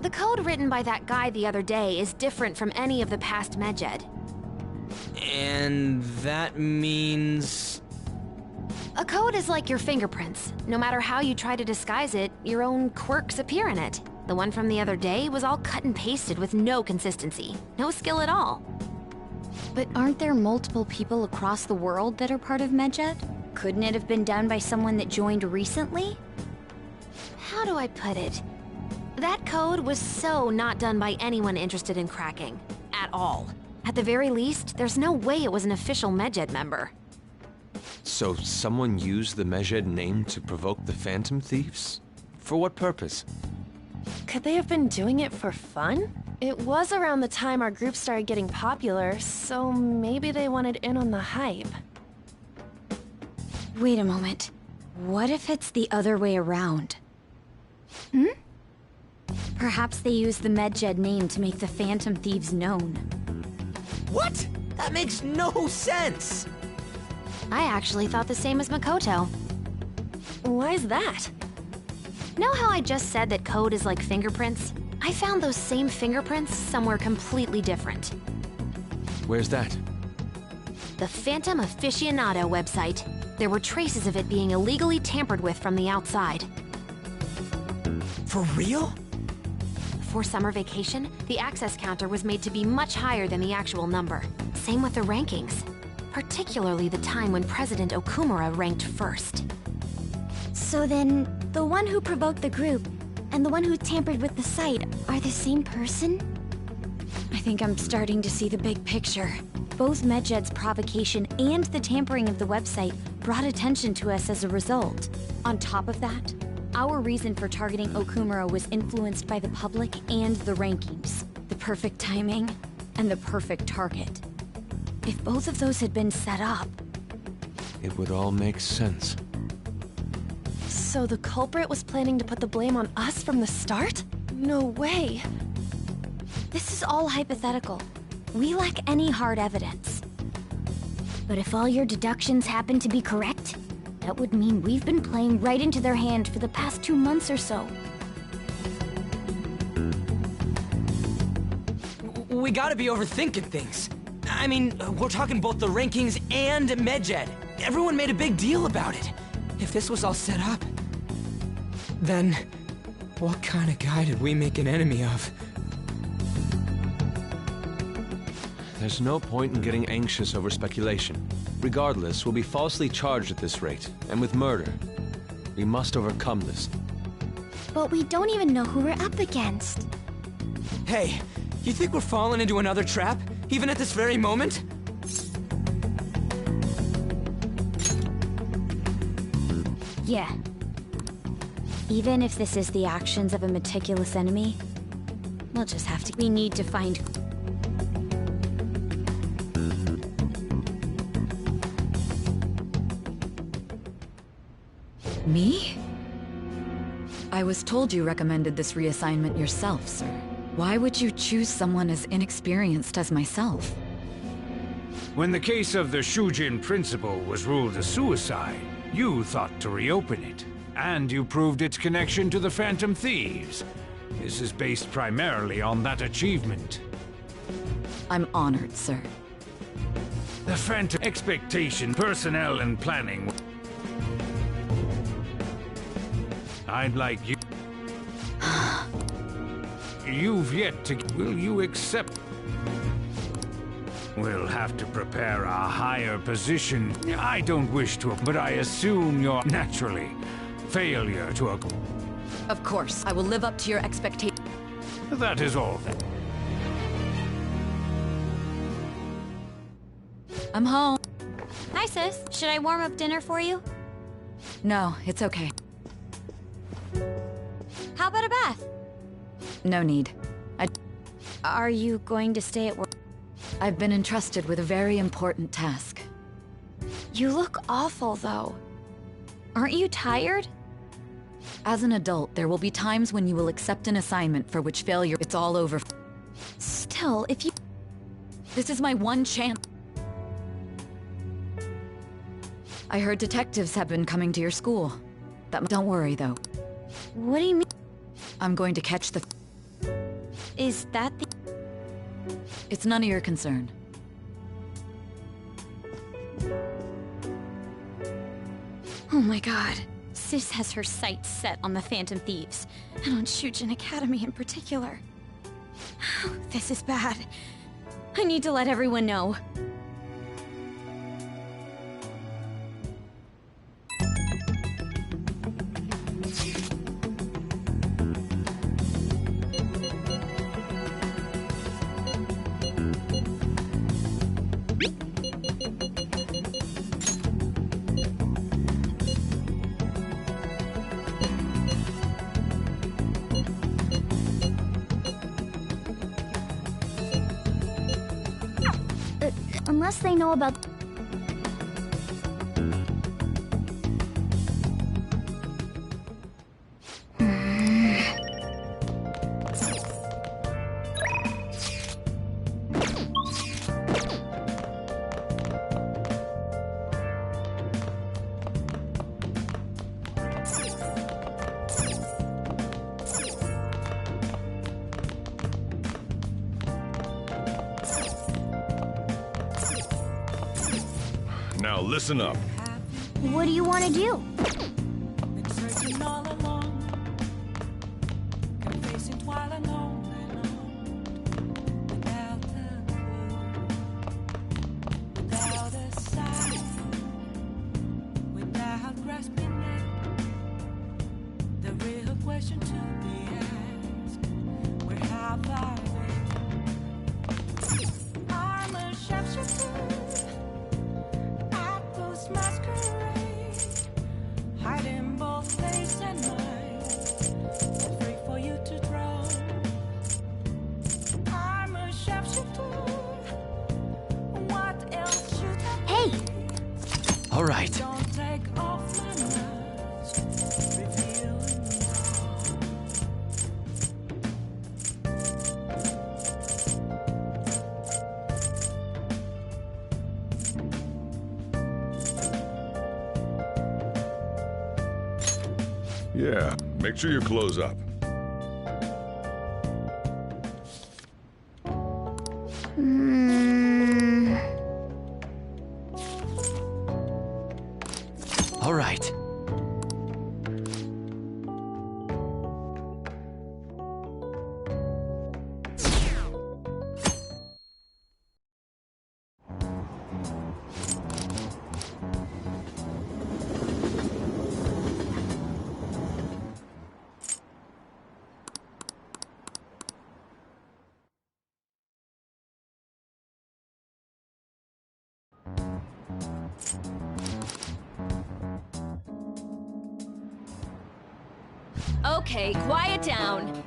The code written by that guy the other day is different from any of the past Medjed. And that means... A code is like your fingerprints. No matter how you try to disguise it, your own quirks appear in it. The one from the other day was all cut and pasted with no consistency. No skill at all. But aren't there multiple people across the world that are part of Medjed? Couldn't it have been done by someone that joined recently? How do I put it? That code was so not done by anyone interested in cracking. At all. At the very least, there's no way it was an official Medjed member. So someone used the Medjed name to provoke the Phantom Thieves? For what purpose? Could they have been doing it for fun? It was around the time our group started getting popular, so maybe they wanted in on the hype. Wait a moment. What if it's the other way around? Perhaps they used the Medjed name to make the Phantom Thieves known. What? That makes no sense! I actually thought the same as Makoto. Why's that? Know how I just said that code is like fingerprints? I found those same fingerprints somewhere completely different. Where's that? The Phantom Aficionado website. There were traces of it being illegally tampered with from the outside. For real? For summer vacation, the access counter was made to be much higher than the actual number. Same with the rankings. Particularly the time when President Okumura ranked first. So then, the one who provoked the group and the one who tampered with the site are the same person? I think I'm starting to see the big picture. Both Medjed's provocation and the tampering of the website brought attention to us as a result. On top of that, our reason for targeting Okumura was influenced by the public and the rankings. The perfect timing and the perfect target. If both of those had been set up... It would all make sense. So the culprit was planning to put the blame on us from the start? No way. This is all hypothetical. We lack any hard evidence. But if all your deductions happen to be correct, that would mean we've been playing right into their hand for the past 2 months or so. We gotta be overthinking things. I mean, we're talking both the rankings and Medjed. Everyone made a big deal about it. If this was all set up, then what kind of guy did we make an enemy of? There's no point in getting anxious over speculation. Regardless, we'll be falsely charged at this rate, and with murder. We must overcome this. But we don't even know who we're up against. Hey, you think we're falling into another trap? Even at this very moment? Yeah. Even if this is the actions of a meticulous enemy, we'll just have to... We need to find... Me? I was told you recommended this reassignment yourself, sir. Why would you choose someone as inexperienced as myself? When the case of the Shujin principal was ruled a suicide, you thought to reopen it. And you proved its connection to the Phantom Thieves. This is based primarily on that achievement. I'm honored, sir. The Phantom expectation, personnel, and planning. I'd like you... you've yet to... Will you accept... We'll have to prepare a higher position. I don't wish to, but I assume you're naturally failure to a... Of course, I will live up to your expectations. That is all then. I'm home. Hi, sis. Should I warm up dinner for you? No, it's okay. How about a bath? No need. Are you going to stay at work? I've been entrusted with a very important task. You look awful, though. Aren't you tired? As an adult, there will be times when you will accept an assignment for which failure it's all over. Still, if you... This is my one chance. I heard detectives have been coming to your school. Don't worry, though. What do you mean? I'm going to catch the... Is that the... It's none of your concern. Oh my god. Sis has her sights set on the Phantom Thieves, and on Shujin Academy in particular. This is bad. I need to let everyone know. Unless they know about... Now listen up. What do you want to do? Been searching all along, confessing while alone and on, without a clue, without a sign, without grasping it. The real question to be asked: where have I been? I'm a sharpshooter. Masquerade, hiding both face and mind, free for you to draw. I'm a sharpshooter. What else should I? Hey! All right. Don't take off my mask, revealing Yeah, make sure you close up. All right. Okay, quiet down.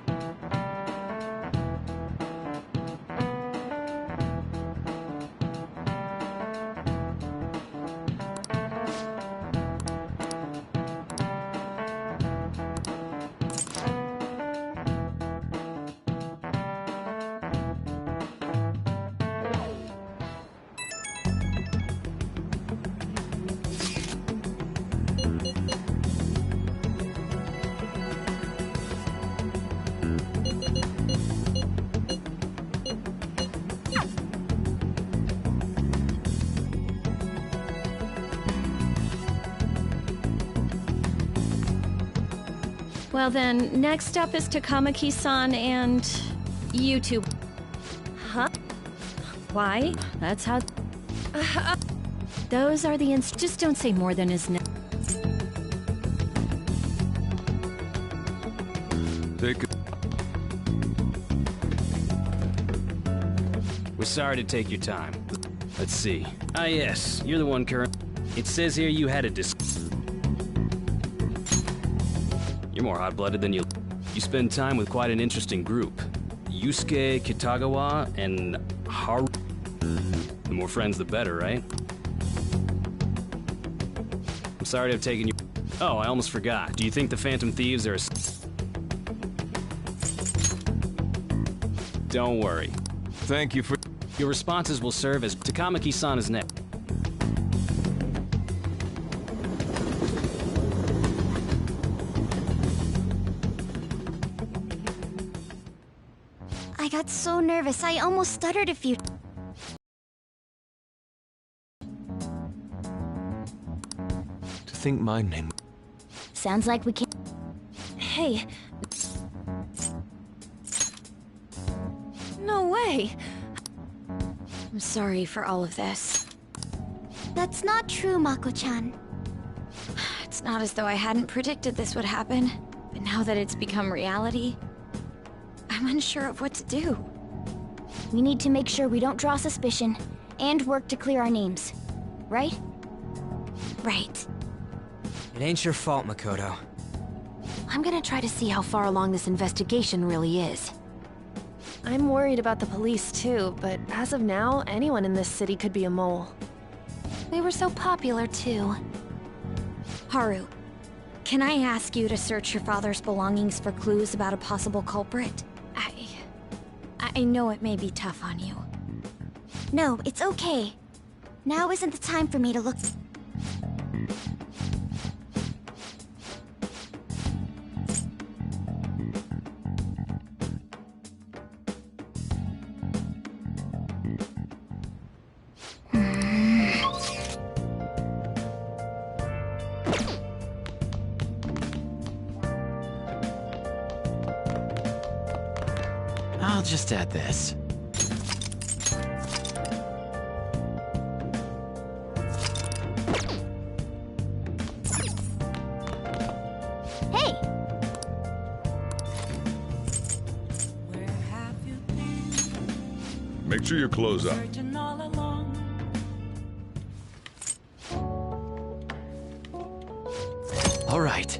Well then, next up is Takamaki-san and... You two. Huh? Why? That's how... Those are the just don't say more than is We're sorry to take your time. Let's see. Ah, yes, you're the one current. It says here you had a You're more hot-blooded than you spend time with quite an interesting group. Yusuke Kitagawa and Haru. The more friends, the better, right? I'm sorry to have taken you. Oh, I almost forgot. Do you think the Phantom Thieves are Don't worry. Thank you for... Your responses will serve as Takamaki-sana's net. I got so nervous, I almost stuttered a few... To think my name... Sounds like we can't... Hey... No way! I'm sorry for all of this. That's not true, Mako-chan. It's not as though I hadn't predicted this would happen, but now that it's become reality, I'm unsure of what to do. We need to make sure we don't draw suspicion, and work to clear our names. Right? Right. It ain't your fault, Makoto. I'm gonna try to see how far along this investigation really is. I'm worried about the police too, but as of now, anyone in this city could be a mole. They were so popular too. Haru, can I ask you to search your father's belongings for clues about a possible culprit? I know it may be tough on you. No, it's okay. Now isn't the time for me to look... I'll just add this. Hey! Make sure you close up. All right.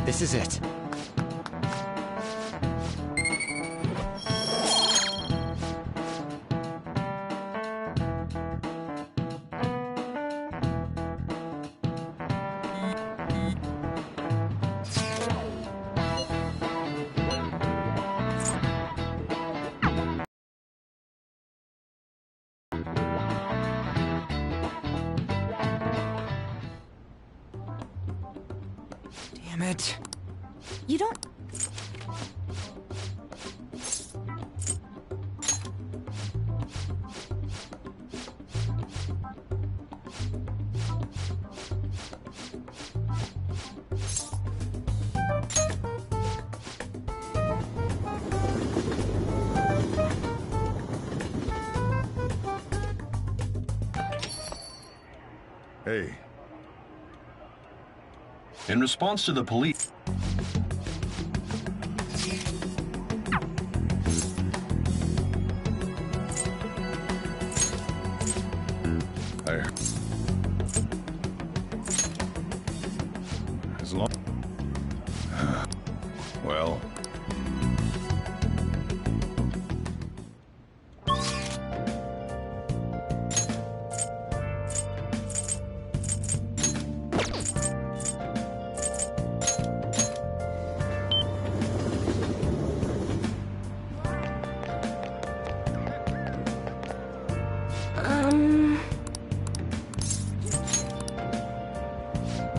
This is it. Damn it. You don't... Hey. In response to the police... As long... Well...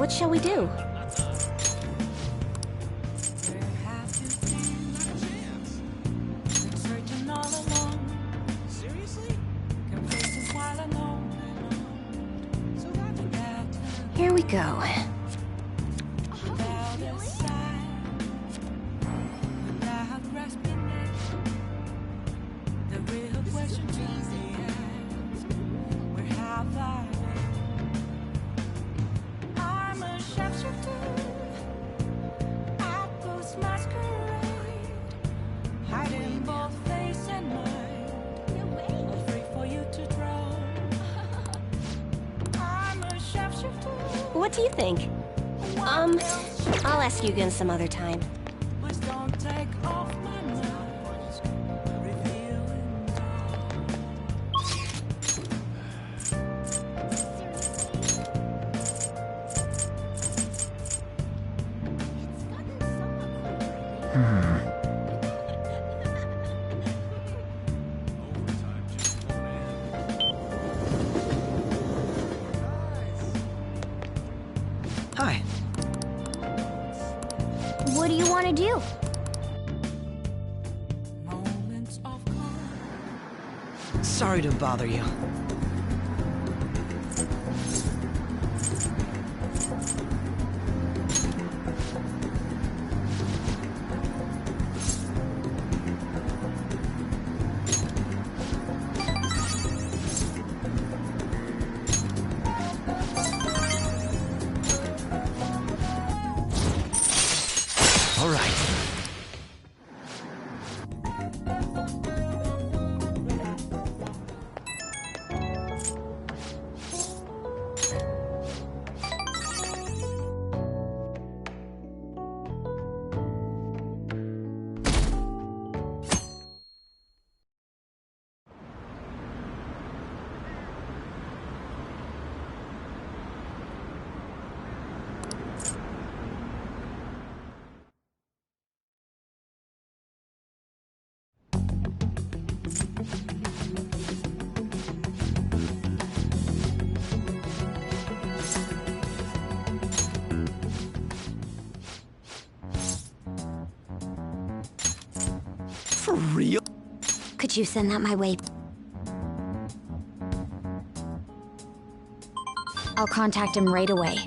What shall we do? Here we go. What do you think? I'll ask you again some other time. Hi. What do you want to do? Sorry to bother you. All right. For real? Could you send that my way? I'll contact him right away.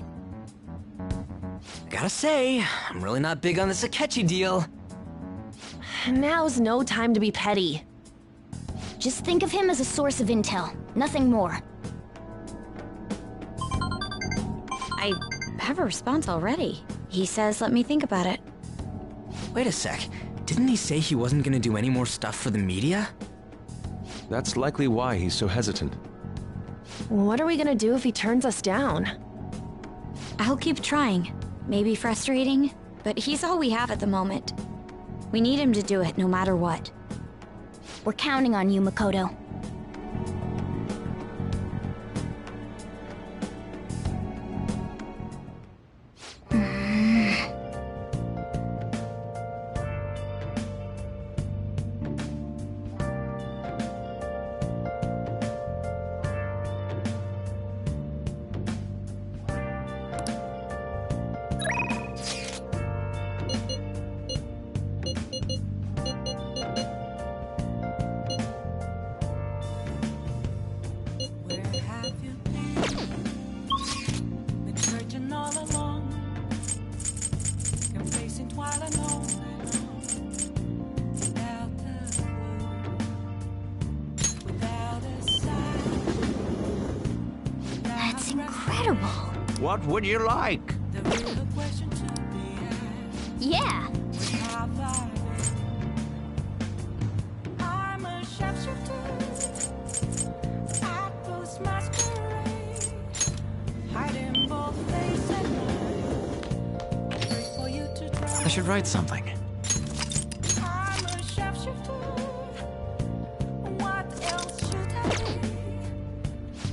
Gotta say, I'm really not big on this Akechi deal. Now's no time to be petty. Just think of him as a source of intel, nothing more. I have a response already. He says let me think about it. Wait a sec. Didn't he say he wasn't gonna do any more stuff for the media? That's likely why he's so hesitant. What are we gonna do if he turns us down? I'll keep trying. Maybe frustrating, but he's all we have at the moment. We need him to do it no matter what. We're counting on you, Makoto. That's incredible. What would you like? Yeah. I should write something.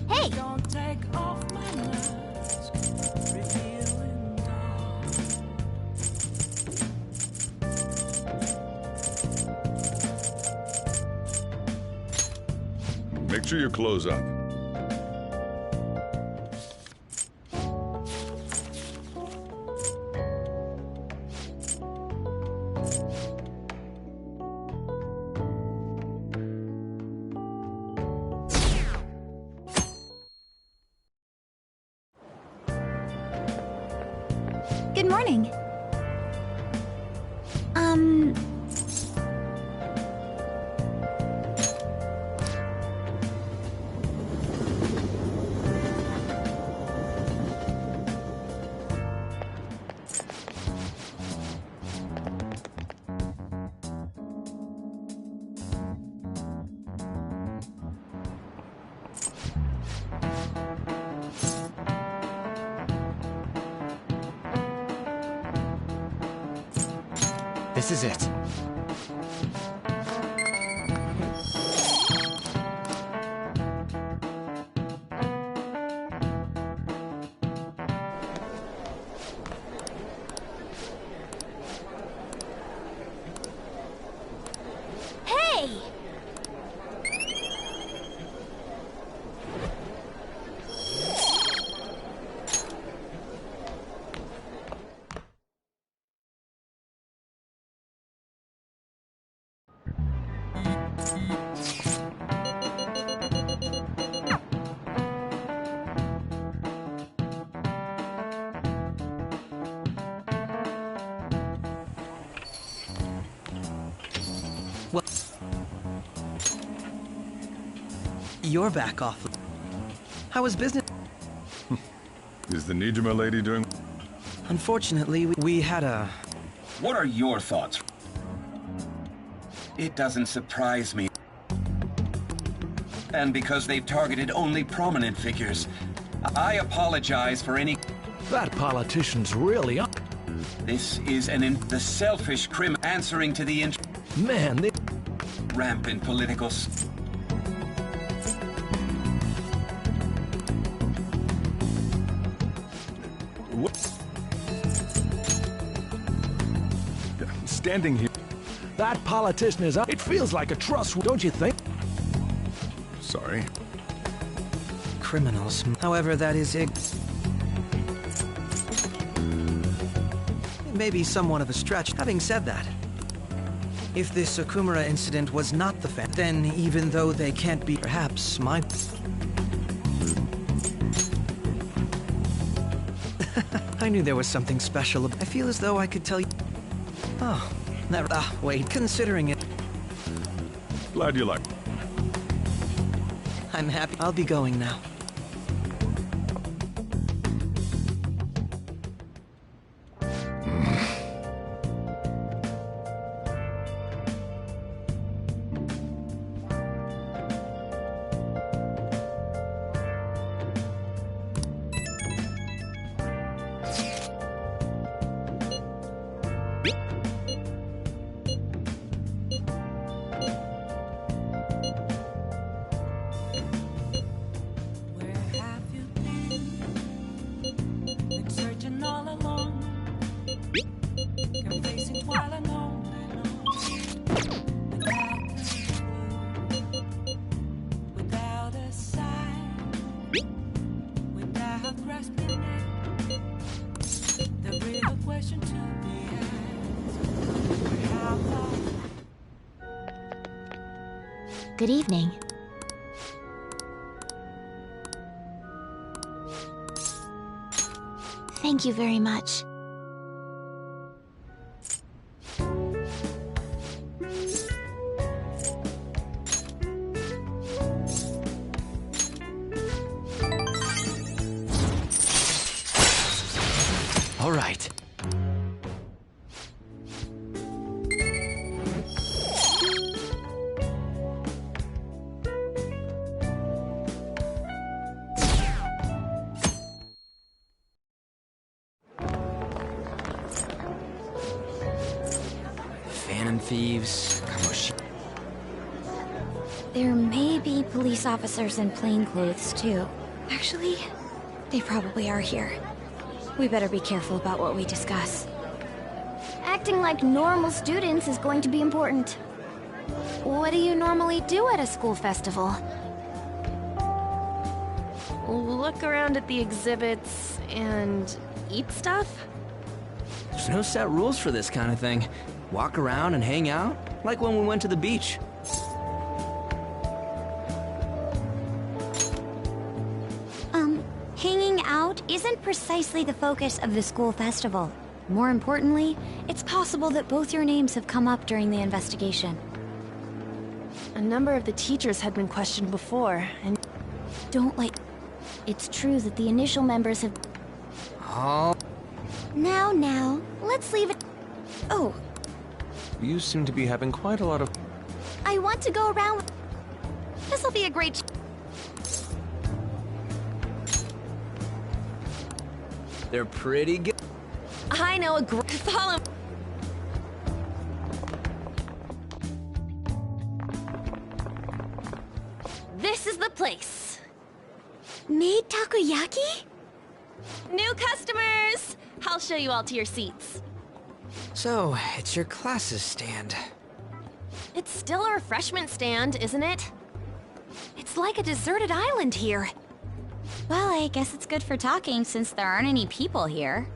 Hey! Make sure you close up. Good morning. This is it. Hey! Well, you're back off. How was business? Is the Nijima lady doing? Unfortunately, we had a... What are your thoughts? It doesn't surprise me. And because they've targeted only prominent figures, I apologize for any... That politician's really up. This is the selfish answering to the Man, they... rampant political... Standing here. That politician is up. It feels like a trust, don't you think? Sorry. Criminals. However, that is... It may be somewhat of a stretch. Having said that, if this Okumura incident was not the fact, then even though they can't be... Perhaps my... I knew there was something special. I feel as though I could tell you... Oh, never... wait, considering it... Glad you like. I'm happy. I'll be going now. Good evening. Thank you very much. All right. Thieves. There may be police officers in plainclothes, too. Actually, they probably are here. We better be careful about what we discuss. Acting like normal students is going to be important. What do you normally do at a school festival? Look around at the exhibits and eat stuff? There's no set rules for this kind of thing. Walk around and hang out, like when we went to the beach. Hanging out isn't precisely the focus of the school festival. More importantly, it's possible that both your names have come up during the investigation. A number of the teachers had been questioned before, and... Don't like... It's true that the initial members have... Oh. Now, let's leave it... Oh, You seem to be having quite a lot of... I want to go around... This'll be a great... They're pretty good. I know a great... Follow... This is the place. Made takoyaki? New customers! I'll show you all to your seats. So, it's your classes stand. It's still a refreshment stand, isn't it? It's like a deserted island here. Well, I guess it's good for talking since there aren't any people here.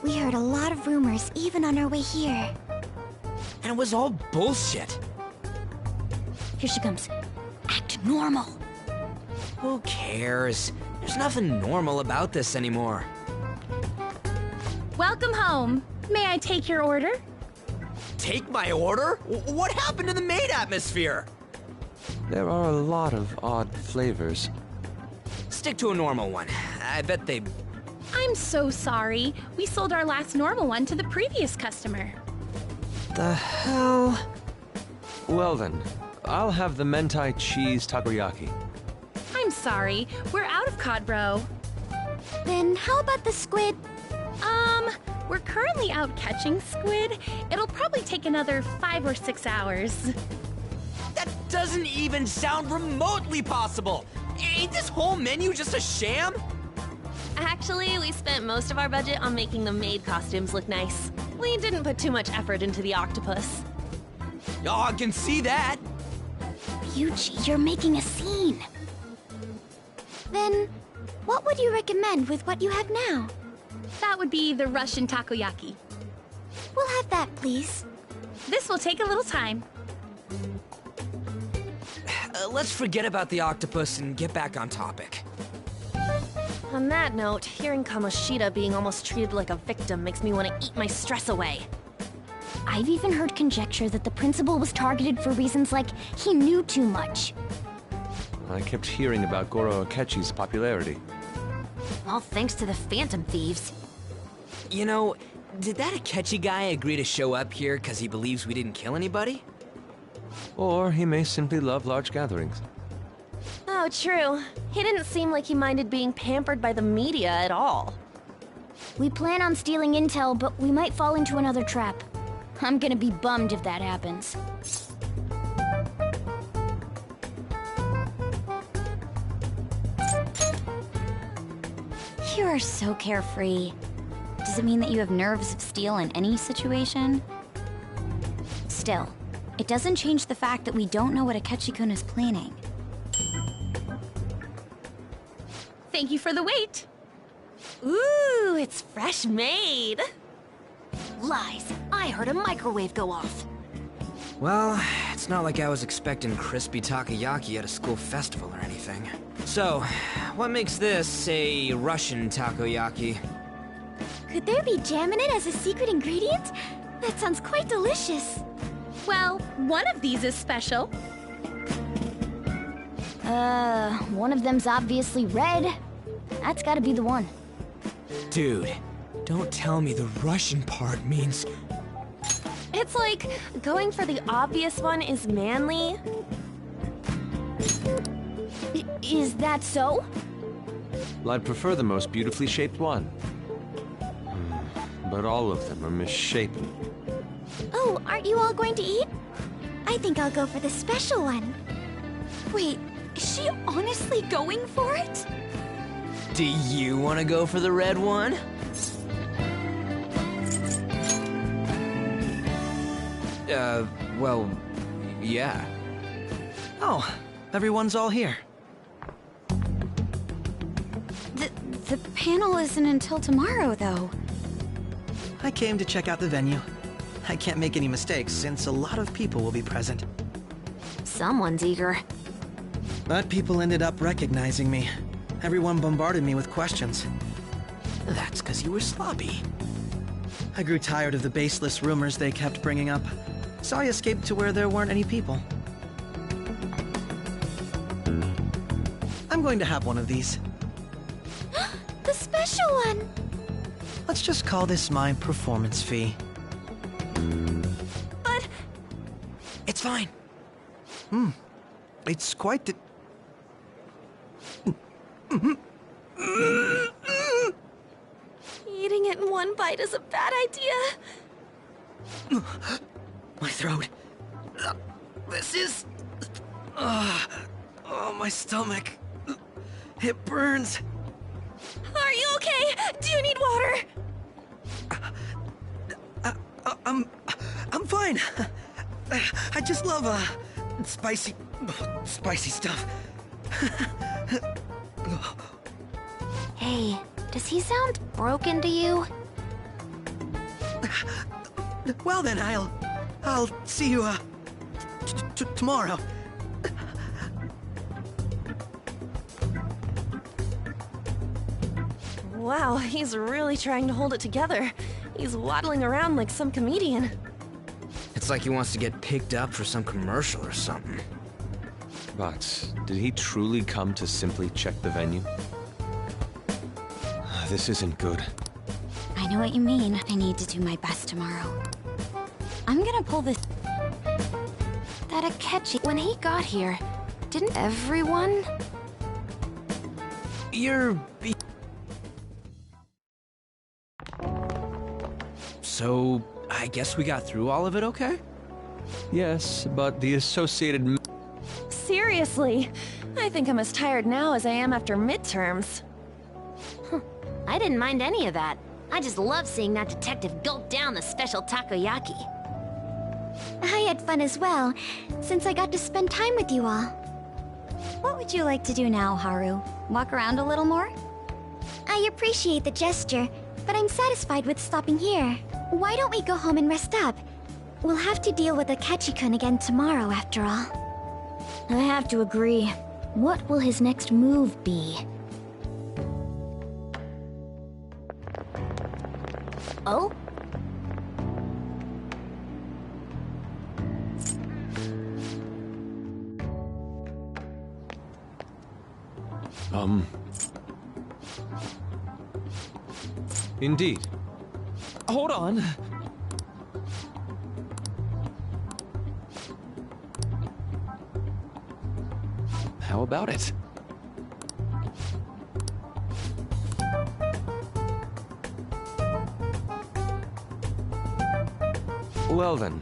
We heard a lot of rumors even on our way here. And it was all bullshit. Here she comes. Act normal. Who cares? There's nothing normal about this anymore. Welcome home. May I take your order? Take my order? What happened to the maid atmosphere? There are a lot of odd flavors. Stick to a normal one. I bet they... I'm so sorry. We sold our last normal one to the previous customer. The hell? Well then, I'll have the mentai cheese takoyaki. I'm sorry. We're out of cod roe. Then how about the squid? We're currently out catching squid. It'll probably take another 5 or 6 hours. That doesn't even sound remotely possible! Ain't this whole menu just a sham? Actually, we spent most of our budget on making the maid costumes look nice. We didn't put too much effort into the octopus. Oh, I can see that! Yuji, you're making a scene. Then, what would you recommend with what you have now? That would be the Russian takoyaki. We'll have that, please. This will take a little time. Let's forget about the octopus and get back on topic. On that note, hearing Kamoshida being almost treated like a victim makes me want to eat my stress away. I've even heard conjecture that the principal was targeted for reasons like he knew too much. I kept hearing about Goro Akechi's popularity. All thanks to the Phantom Thieves. You know, did that Akechi guy agree to show up here because he believes we didn't kill anybody? Or he may simply love large gatherings. Oh, true. He didn't seem like he minded being pampered by the media at all. We plan on stealing intel, but we might fall into another trap. I'm gonna be bummed if that happens. You are so carefree. Does it mean that you have nerves of steel in any situation? Still, it doesn't change the fact that we don't know what Akechi-kun is planning. Thank you for the wait. Ooh, it's fresh made. Lies. I heard a microwave go off. Well, it's not like I was expecting crispy takoyaki at a school festival or anything. So, what makes this a Russian takoyaki? Could there be jam in it as a secret ingredient? That sounds quite delicious. Well, one of these is special. One of them's obviously red. That's gotta be the one. Dude, don't tell me the Russian part means... It's like going for the obvious one is manly. Is that so? Well, I'd prefer the most beautifully shaped one. But all of them are misshapen. Oh, aren't you all going to eat? I think I'll go for the special one. Wait, is she honestly going for it? Do you want to go for the red one? Well, yeah. Oh, everyone's all here. The panel isn't until tomorrow, though. I came to check out the venue. I can't make any mistakes since a lot of people will be present. Someone's eager. But people ended up recognizing me. Everyone bombarded me with questions. That's because you were sloppy. I grew tired of the baseless rumors they kept bringing up, so I escaped to where there weren't any people. I'm going to have one of these. The special one! Let's just call this my performance fee. But... It's fine. It's quite the... Eating it in one bite is a bad idea. My throat. This is... oh, my stomach. It burns. Are you okay? Do you need water? I'm fine. I just love, spicy stuff. Hey, does he sound broken to you? Well then, I'll see you, tomorrow. Wow, he's really trying to hold it together. He's waddling around like some comedian. It's like he wants to get picked up for some commercial or something. But did he truly come to simply check the venue? This isn't good. I know what you mean. I need to do my best tomorrow. I'm gonna pull this... That Akechi... When he got here, didn't everyone... You're... So, I guess we got through all of it okay? Yes, but the associated... Seriously, I think I'm as tired now as I am after midterms. I didn't mind any of that. I just love seeing that detective gulp down the special takoyaki. I had fun as well, since I got to spend time with you all. What would you like to do now, Haru? Walk around a little more? I appreciate the gesture, but I'm satisfied with stopping here. Why don't we go home and rest up? We'll have to deal with Akechi-kun again tomorrow, after all. I have to agree. What will his next move be? Oh? Indeed. Hold on. How about it? Well then.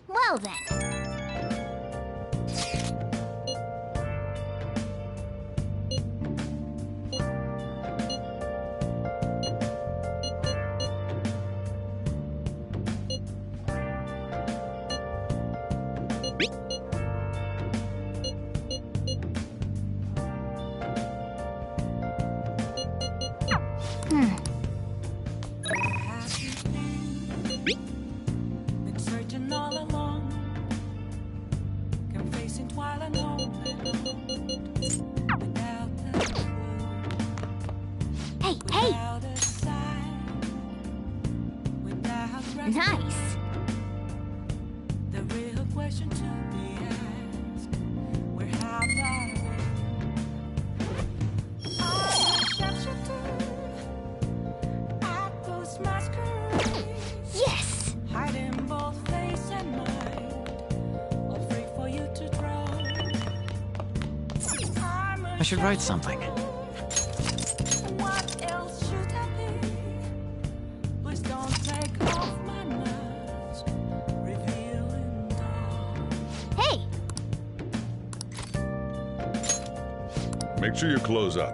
Well then. Been searching all along, confessing while I know without a Hey, hey! Without a sign, without nice. The real question to be asked, where have I been? I wish I should do at those masquerades. Yes! Hiding both face and mind, all free for you to draw. I should write something. What else should I be? Please don't take off my mask, revealing dawn. Hey! Make sure you close up.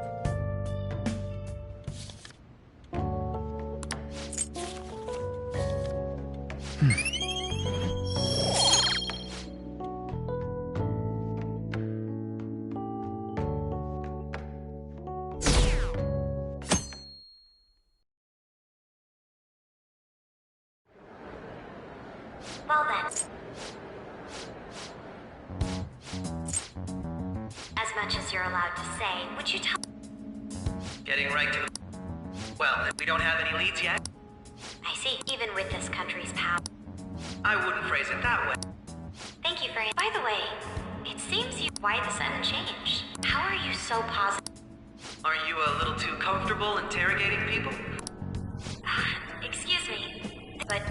you're allowed to say. Would you tell— Getting right to the— Well, we don't have any leads yet. I see. Even with this country's power. I wouldn't phrase it that way. Thank you for— By the way, it seems you— Why the sudden change? How are you so positive? Aren't you a little too comfortable interrogating people? Excuse me, but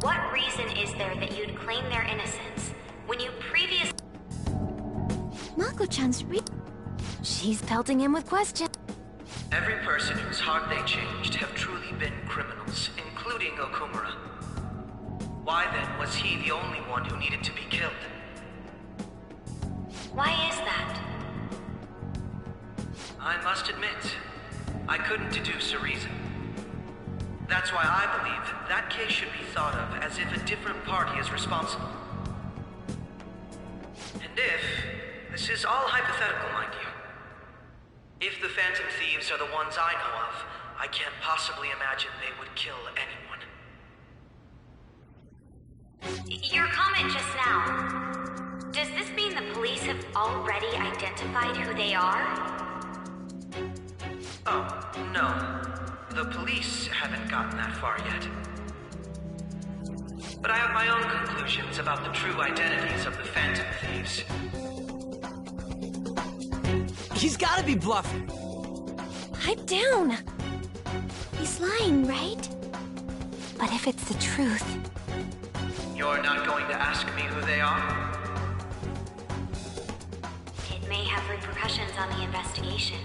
what reason is there that you'd claim their innocence when you previously— Mako-chan's She's pelting him with questions. Every person whose heart they changed have truly been criminals, including Okumura. Why then was he the only one who needed to be killed? Why is that? I must admit, I couldn't deduce a reason. That's why I believe that case should be thought of as if a different party is responsible. And if, this is all hypothetical, mind you, if the Phantom Thieves are the ones I know of, I can't possibly imagine they would kill anyone. Your comment just now, does this mean the police have already identified who they are? Oh, no. The police haven't gotten that far yet. But I have my own conclusions about the true identities of the Phantom Thieves. He's gotta be bluffing. Pipe down. He's lying, right? But if it's the truth... You're not going to ask me who they are? It may have repercussions on the investigation.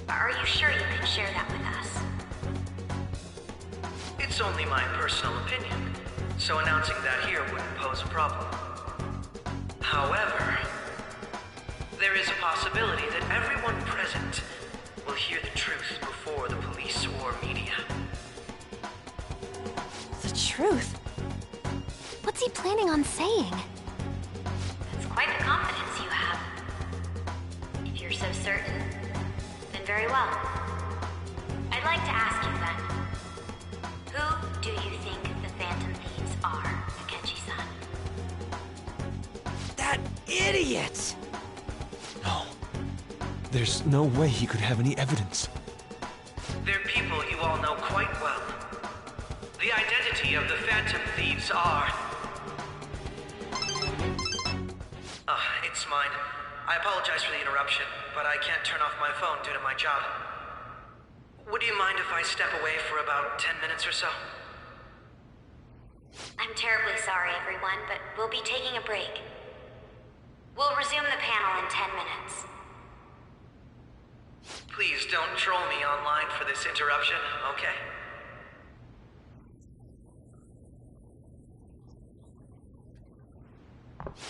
Are you sure you can share that with us? It's only my personal opinion, so announcing that here wouldn't pose a problem. However, there is a possibility that everyone present will hear the truth before the police or media. The truth? What's he planning on saying? That's quite the confidence you have. If you're so certain, then very well. I'd like to ask you then, who do you think the Phantom Thieves are, Akechi-san? That idiot! No. There's no way he could have any evidence. They're people you all know quite well. The identity of the Phantom Thieves are... it's mine. I apologize for the interruption, but I can't turn off my phone due to my job. Would you mind if I step away for about 10 minutes or so? I'm terribly sorry, everyone, but we'll be taking a break. We'll resume the panel in 10 minutes. Please don't troll me online for this interruption, okay?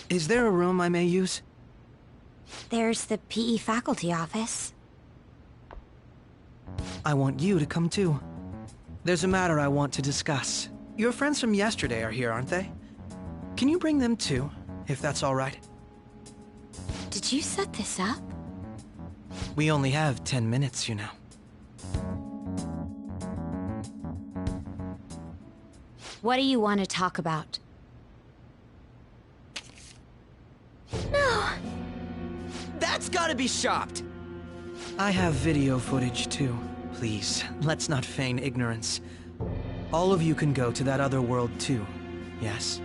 Is there a room I may use? There's the PE faculty office. I want you to come too. There's a matter I want to discuss. Your friends from yesterday are here, aren't they? Can you bring them too, if that's all right? Did you set this up? We only have 10 minutes, you know. What do you want to talk about? No! That's gotta be shopped! I have video footage too. Please, let's not feign ignorance. All of you can go to that other world too, yes?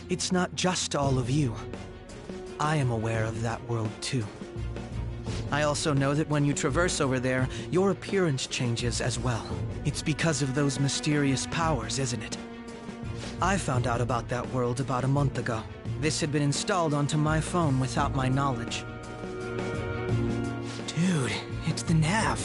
It's not just all of you. I am aware of that world too. I also know that when you traverse over there, your appearance changes as well. It's because of those mysterious powers, isn't it? I found out about that world about a month ago. This had been installed onto my phone without my knowledge. Dude, it's the nav.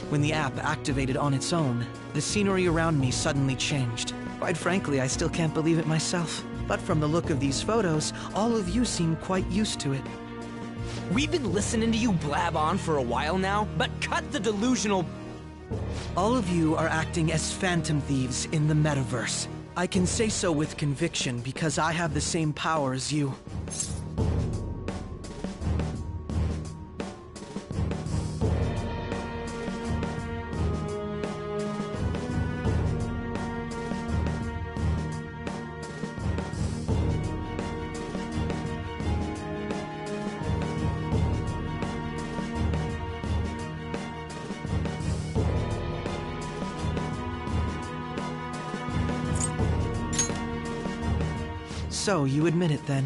When the app activated on its own, the scenery around me suddenly changed. Quite frankly, I still can't believe it myself. But from the look of these photos, all of you seem quite used to it. We've been listening to you blab on for a while now, but cut the delusional... All of you are acting as Phantom Thieves in the metaverse. I can say so with conviction because I have the same power as you. So, you admit it then.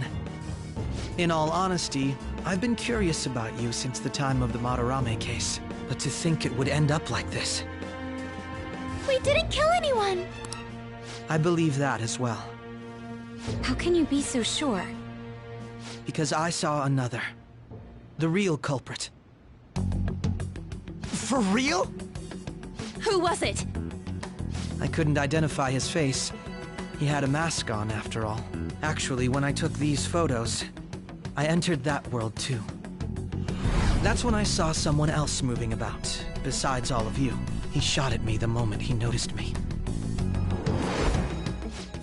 In all honesty, I've been curious about you since the time of the Madarame case. But to think it would end up like this. We didn't kill anyone! I believe that as well. How can you be so sure? Because I saw another. The real culprit. For real? Who was it? I couldn't identify his face. He had a mask on, after all. Actually, when I took these photos, I entered that world too. That's when I saw someone else moving about, besides all of you. He shot at me the moment he noticed me.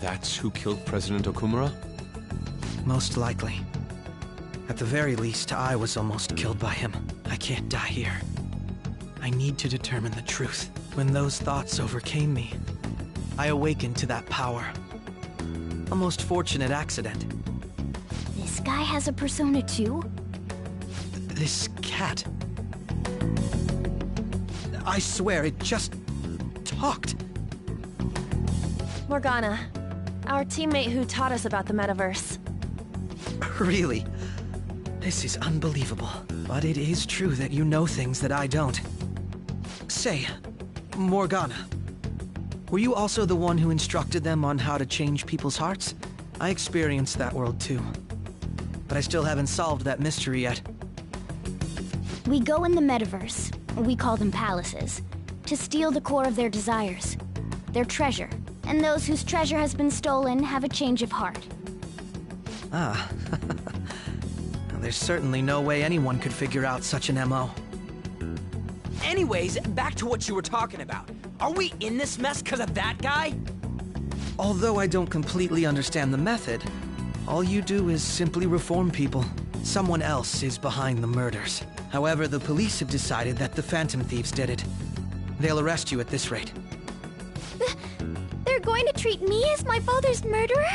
That's who killed President Okumura? Most likely. At the very least, I was almost killed by him. I can't die here. I need to determine the truth. When those thoughts overcame me, I awakened to that power. A most fortunate accident. This guy has a persona too? This cat. I swear, it just talked. Morgana, our teammate who taught us about the metaverse. Really? This is unbelievable. But it is true that you know things that I don't. Say, Morgana, were you also the one who instructed them on how to change people's hearts? I experienced that world too. But I still haven't solved that mystery yet. We go in the metaverse, we call them palaces, to steal the core of their desires, their treasure. And those whose treasure has been stolen have a change of heart. Ah. Well, there's certainly no way anyone could figure out such an MO. Anyways, back to what you were talking about. Are we in this mess because of that guy? Although I don't completely understand the method, all you do is simply reform people. Someone else is behind the murders. However, the police have decided that the Phantom Thieves did it. They'll arrest you at this rate. They're going to treat me as my father's murderer?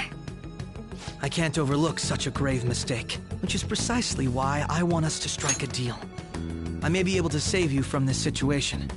I can't overlook such a grave mistake, which is precisely why I want us to strike a deal. I may be able to save you from this situation.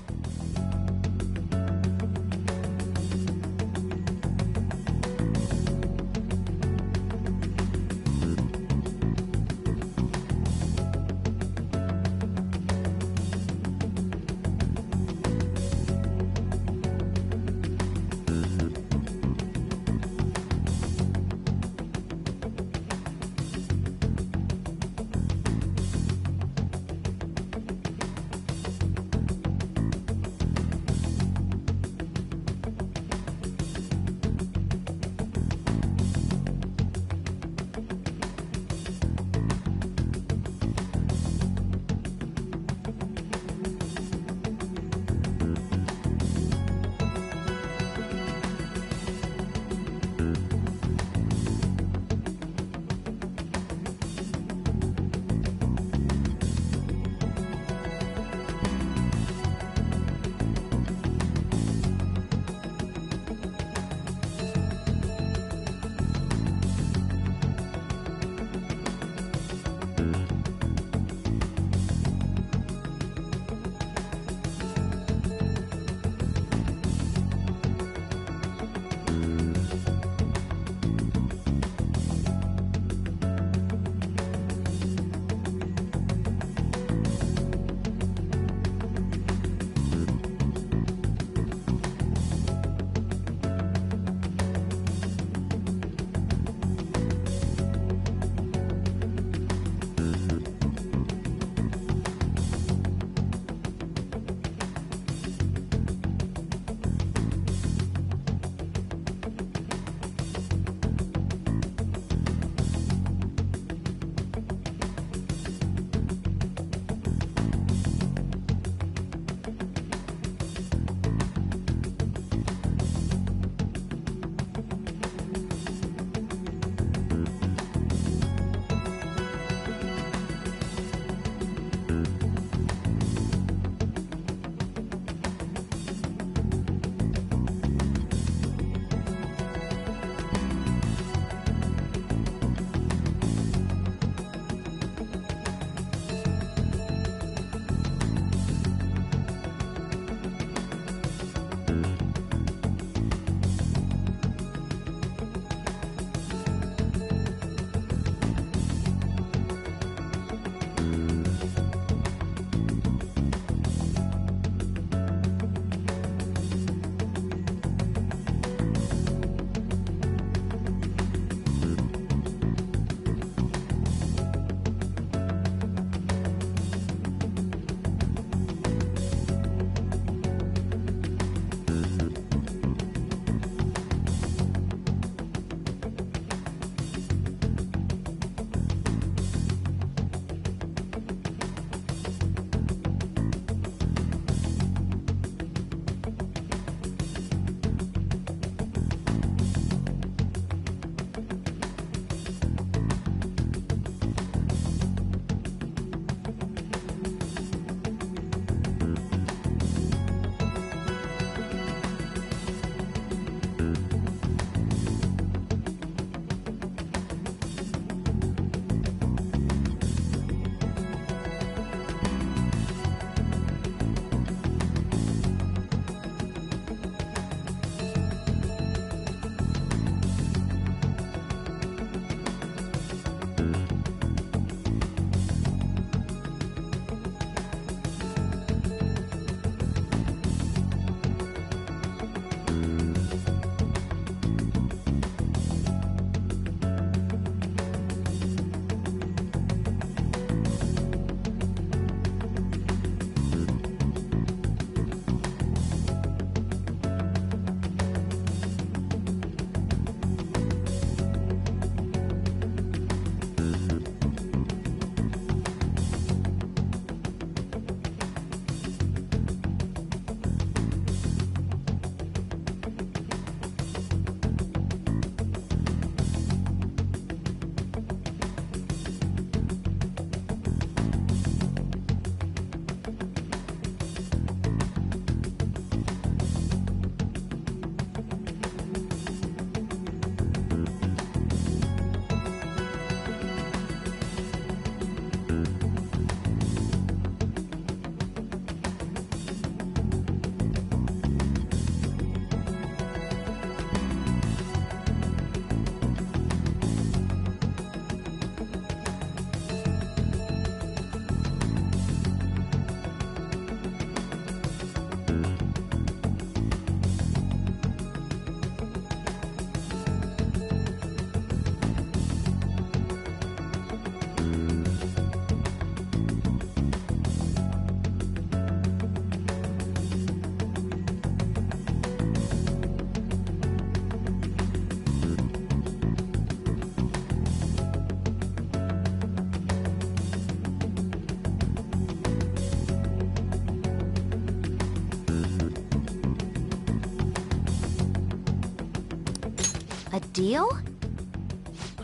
A deal?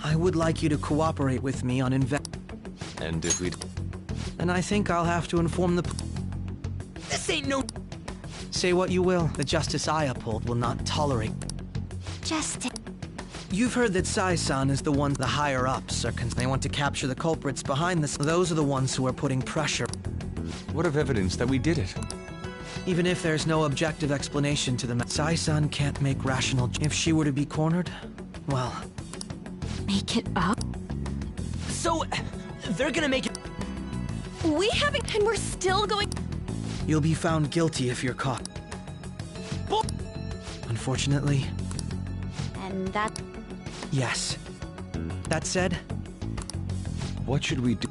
I would like you to cooperate with me on And if we... And I think I'll have to inform the... This ain't no... Say what you will, the justice I uphold will not tolerate... Justice. You've heard that Sai-san is the one the higher-ups are they want to capture the culprits behind this. Those are the ones who are putting pressure. What of evidence that we did it? Even if there's no objective explanation to the Sai-san can't make rational... If she were to be cornered, well... Make it up? So, they're gonna make it... We haven't, and we're still going... You'll be found guilty if you're caught. Unfortunately, And that... yes. That said... What should we do?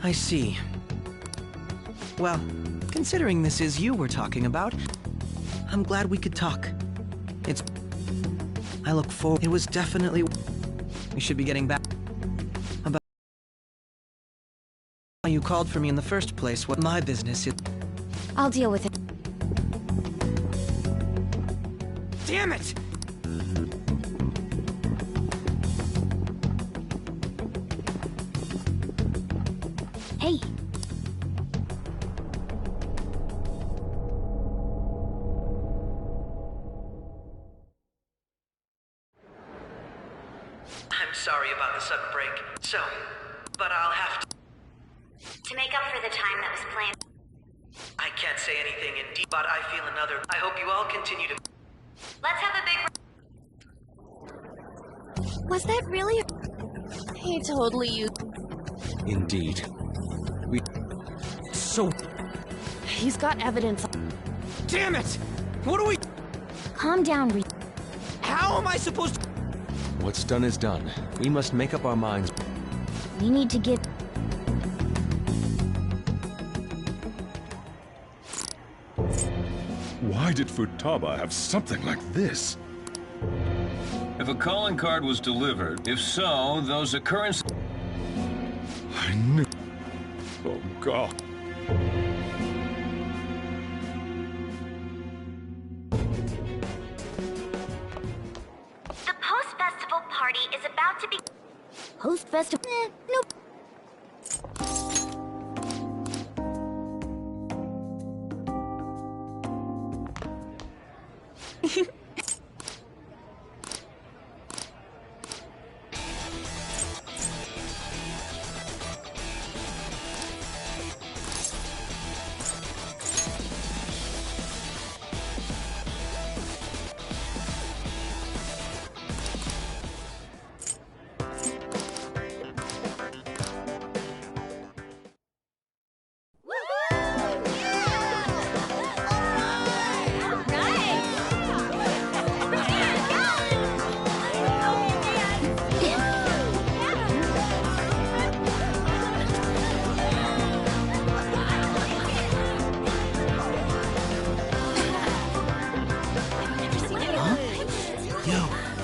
I see. Well, considering this is you we're talking about, I'm glad we could talk. It's... I look forward... It was definitely... We should be getting back... About... You called for me in the first place, what my business is... I'll deal with it. Damn it! Hey. I'm sorry about the sudden break. So, but I'll have to... To make up for the time that was planned. I can't say anything in deep, but I feel another. I hope you all continue to... Let's have a big... Was that really... He totally used... Indeed. We... So... He's got evidence. Damn it! What do we... Calm down, Reed. How am I supposed to... What's done is done. We must make up our minds. We need to get... Why did Futaba have something like this? If a calling card was delivered, if so, those occurrences... I knew... Oh, God. The post-festival party is about to be... Post-festival... Nope.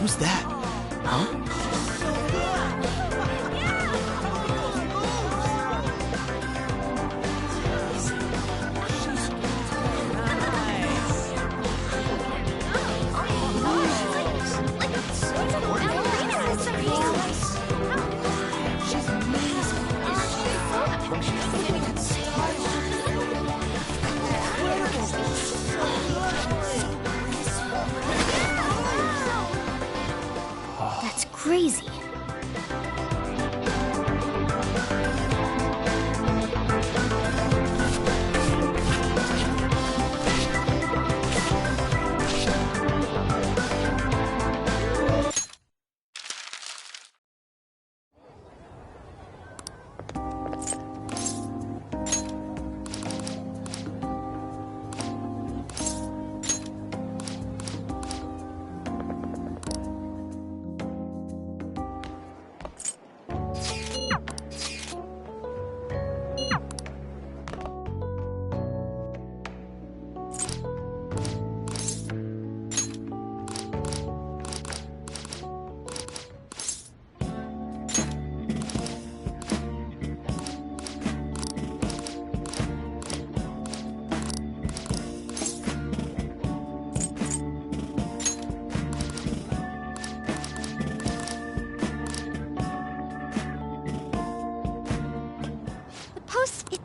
Who's that? Huh? That's crazy.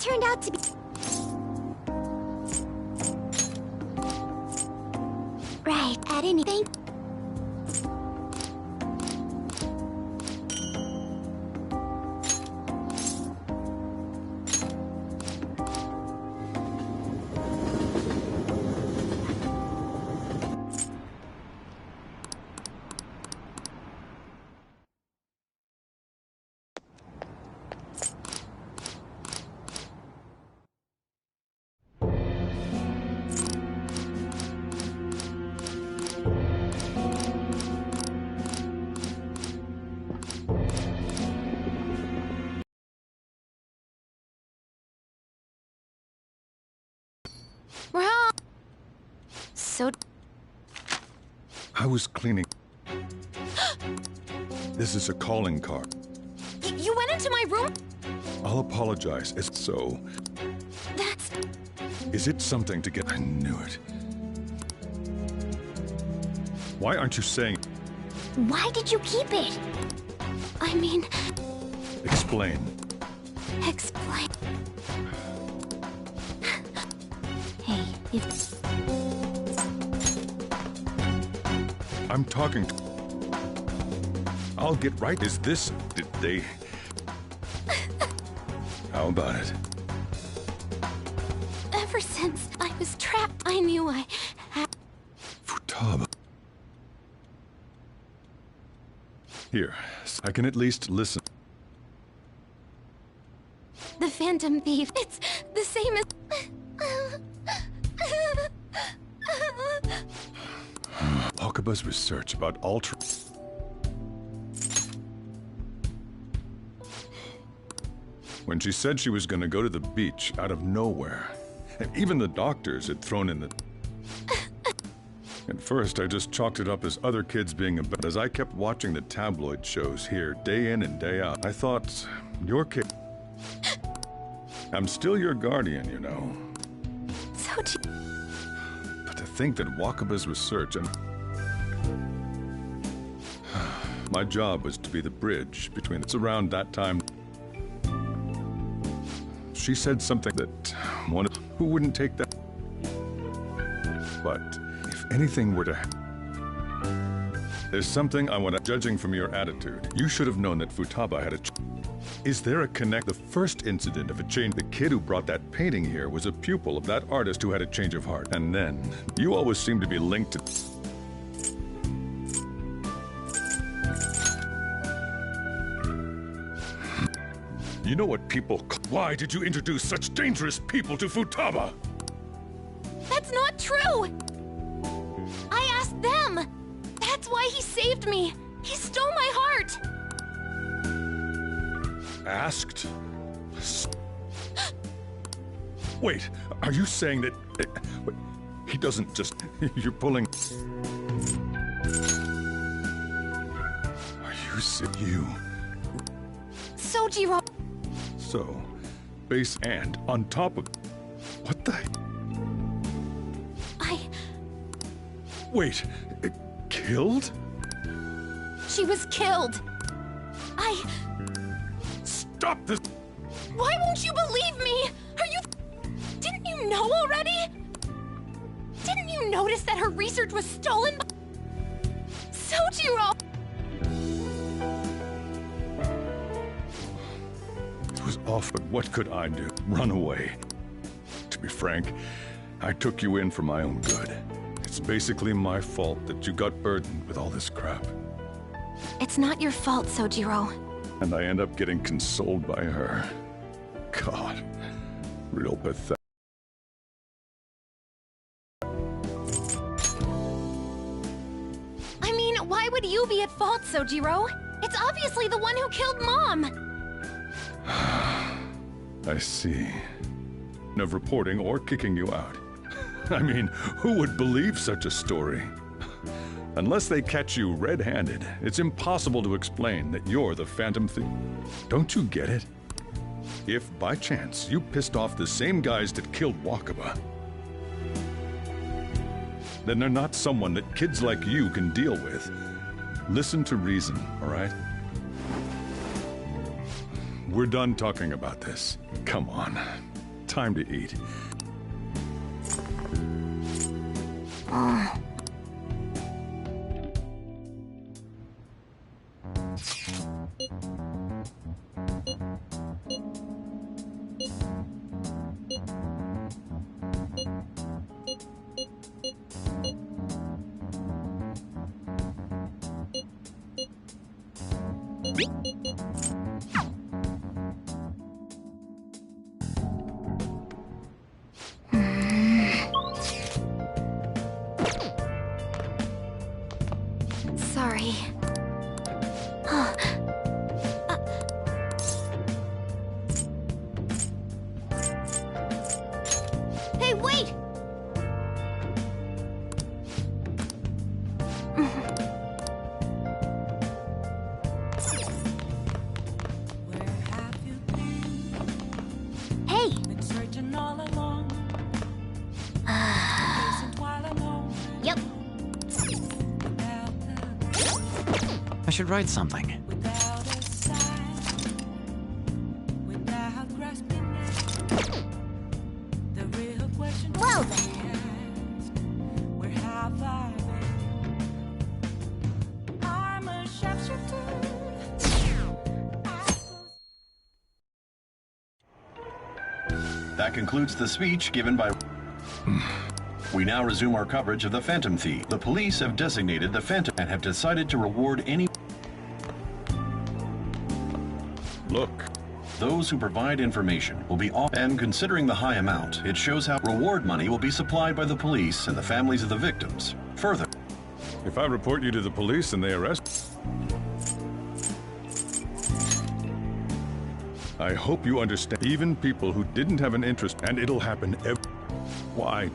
turned out to be... Right, at anything. Well, so... I was cleaning. This is a calling card. You went into my room? I'll apologize. It's so... That's... Is it something to get... I knew it. Why aren't you saying... Why did you keep it? I mean... Explain. Explain. Hey, it's... I'm talking to... I'll get right. Is this... Did they... How about it? Ever since I was trapped, I knew I had... Futaba. Here, I can at least listen. The Phantom Thief. It's the same as... Wakaba's research about alter... When she said she was going to go to the beach out of nowhere, and even the doctors had thrown in the... At first, I just chalked it up as other kids being a bit. As I kept watching the tabloid shows here, day in and day out, I thought, your kid... I'm still your guardian, you know. So... But to think that Wakaba's research and... My job was to be the bridge between... It's around that time... She said something that one who wouldn't take that. But if anything were to there's something I want to... Judging from your attitude, you should have known that Futaba had a... Is there a connect? The first incident of a change... The kid who brought that painting here was a pupil of that artist who had a change of heart. And then, you always seem to be linked to... You know what people... Why did you introduce such dangerous people to Futaba? That's not true! I asked them! That's why he saved me! He stole my heart! Asked? Wait, are you saying that... Wait, he doesn't just... You're pulling... Are you sick? You... Sojiro... So, base and on top of... What the... Wait, killed? She was killed. Stop this! Why won't you believe me? Are you... Didn't you know already? Didn't you notice that her research was stolen? Sojiro! It was off, but what could I do? Run away. To be frank, I took you in for my own good. It's basically my fault that you got burdened with all this crap. It's not your fault, Sojiro. And I end up getting consoled by her. God, real pathetic. I mean, why would you be at fault, Sojiro? It's obviously the one who killed Mom! I see. Of reporting or kicking you out. I mean, who would believe such a story? Unless they catch you red-handed, it's impossible to explain that you're the Phantom Thief. Don't you get it? If, by chance, you pissed off the same guys that killed Wakaba, then they're not someone that kids like you can deal with. Listen to reason, all right? We're done talking about this. Come on. time to eat. Sorry. Hey, wait! Hey! Been searching all along. While alone. Yep. I should write something. Without a sign, without grasping it. The real question Well to ask, where have I been? I'm a sharpshooter. That concludes the speech given by... We now resume our coverage of the Phantom Thief. The police have designated the Phantom and have decided to reward any... Look. Those who provide information will be off, and considering the high amount, it shows how reward money will be supplied by the police and the families of the victims. Further, If I report you to the police and they arrest... I hope you understand. Even people who didn't have an interest, and it'll happen every... Why?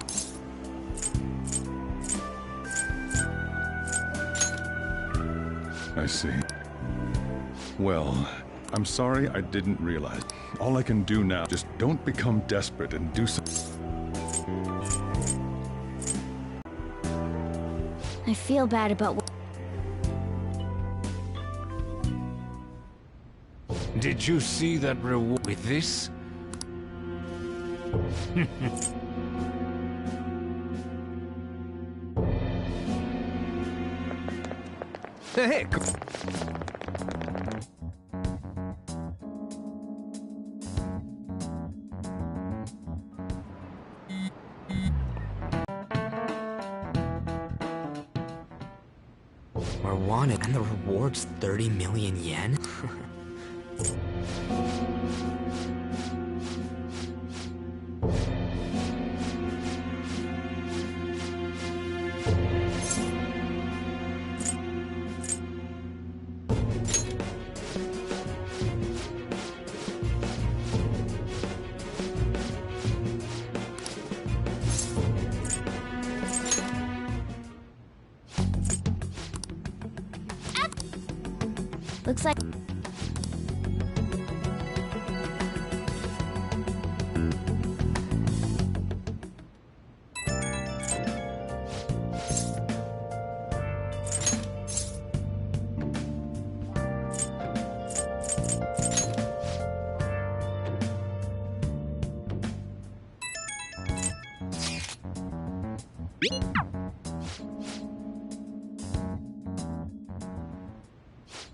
I see. Well, I'm sorry I didn't realize. All I can do now, just don't become desperate and do something. I feel bad about what... Did you see that reward with this? Hey, We're wanted, and the reward's 30 million yen? Looks like...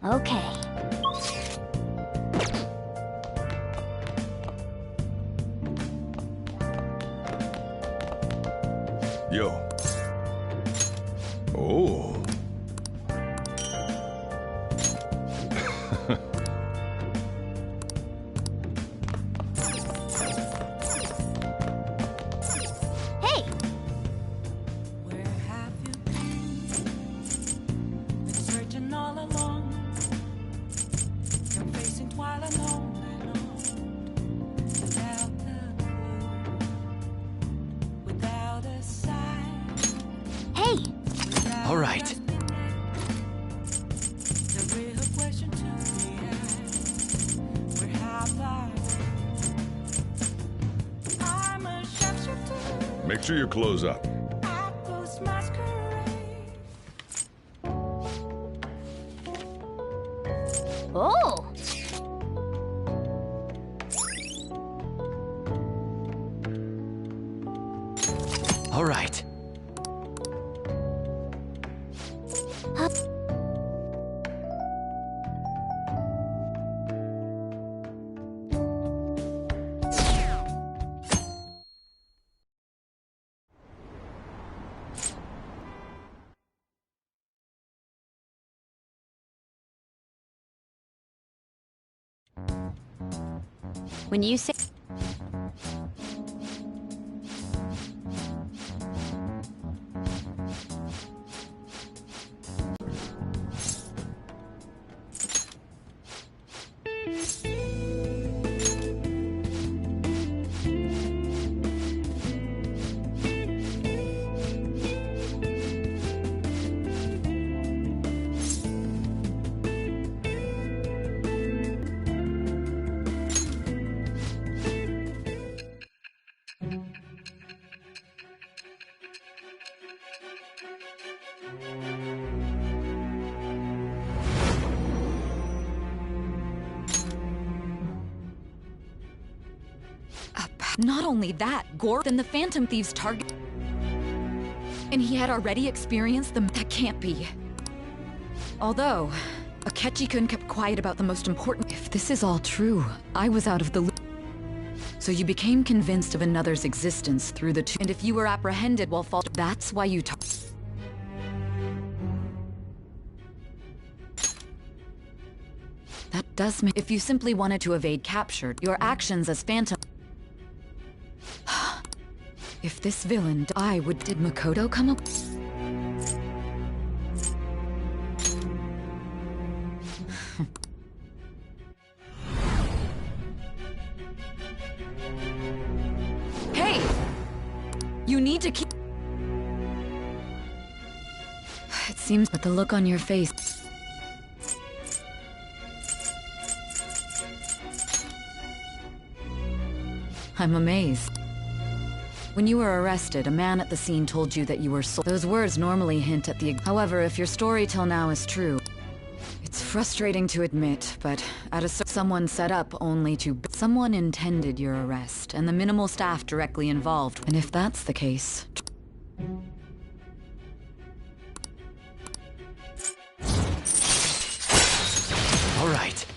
Okay. Yo. Oh. Hey! Where have you been? Been searching all along. Been facing while alone and on. Without a clue. Without a sign. Hey! all right. The real question to me is, where have I been? I'm a sharpshooter. Make sure you close up. Ghost masquerade. Oh! All right. When you say... Not only that, Gore than the Phantom Thieves' target. And he had already experienced them. That can't be. Although, Akechi-kun kept quiet about the most important. If this is all true, I was out of the loop. So you became convinced of another's existence through the two. And if you were apprehended while that's why you talk. That does make. If you simply wanted to evade capture, your actions as Phantom. If this villain, did Makoto come up? Hey! You need to keep... It seems, but the look on your face... I'm amazed. When you were arrested, a man at the scene told you that you were sold. Those words normally hint at the... However, if your story till now is true, it's frustrating to admit, but at a someone set up only to... Someone intended your arrest, and the minimal staff directly involved. And if that's the case...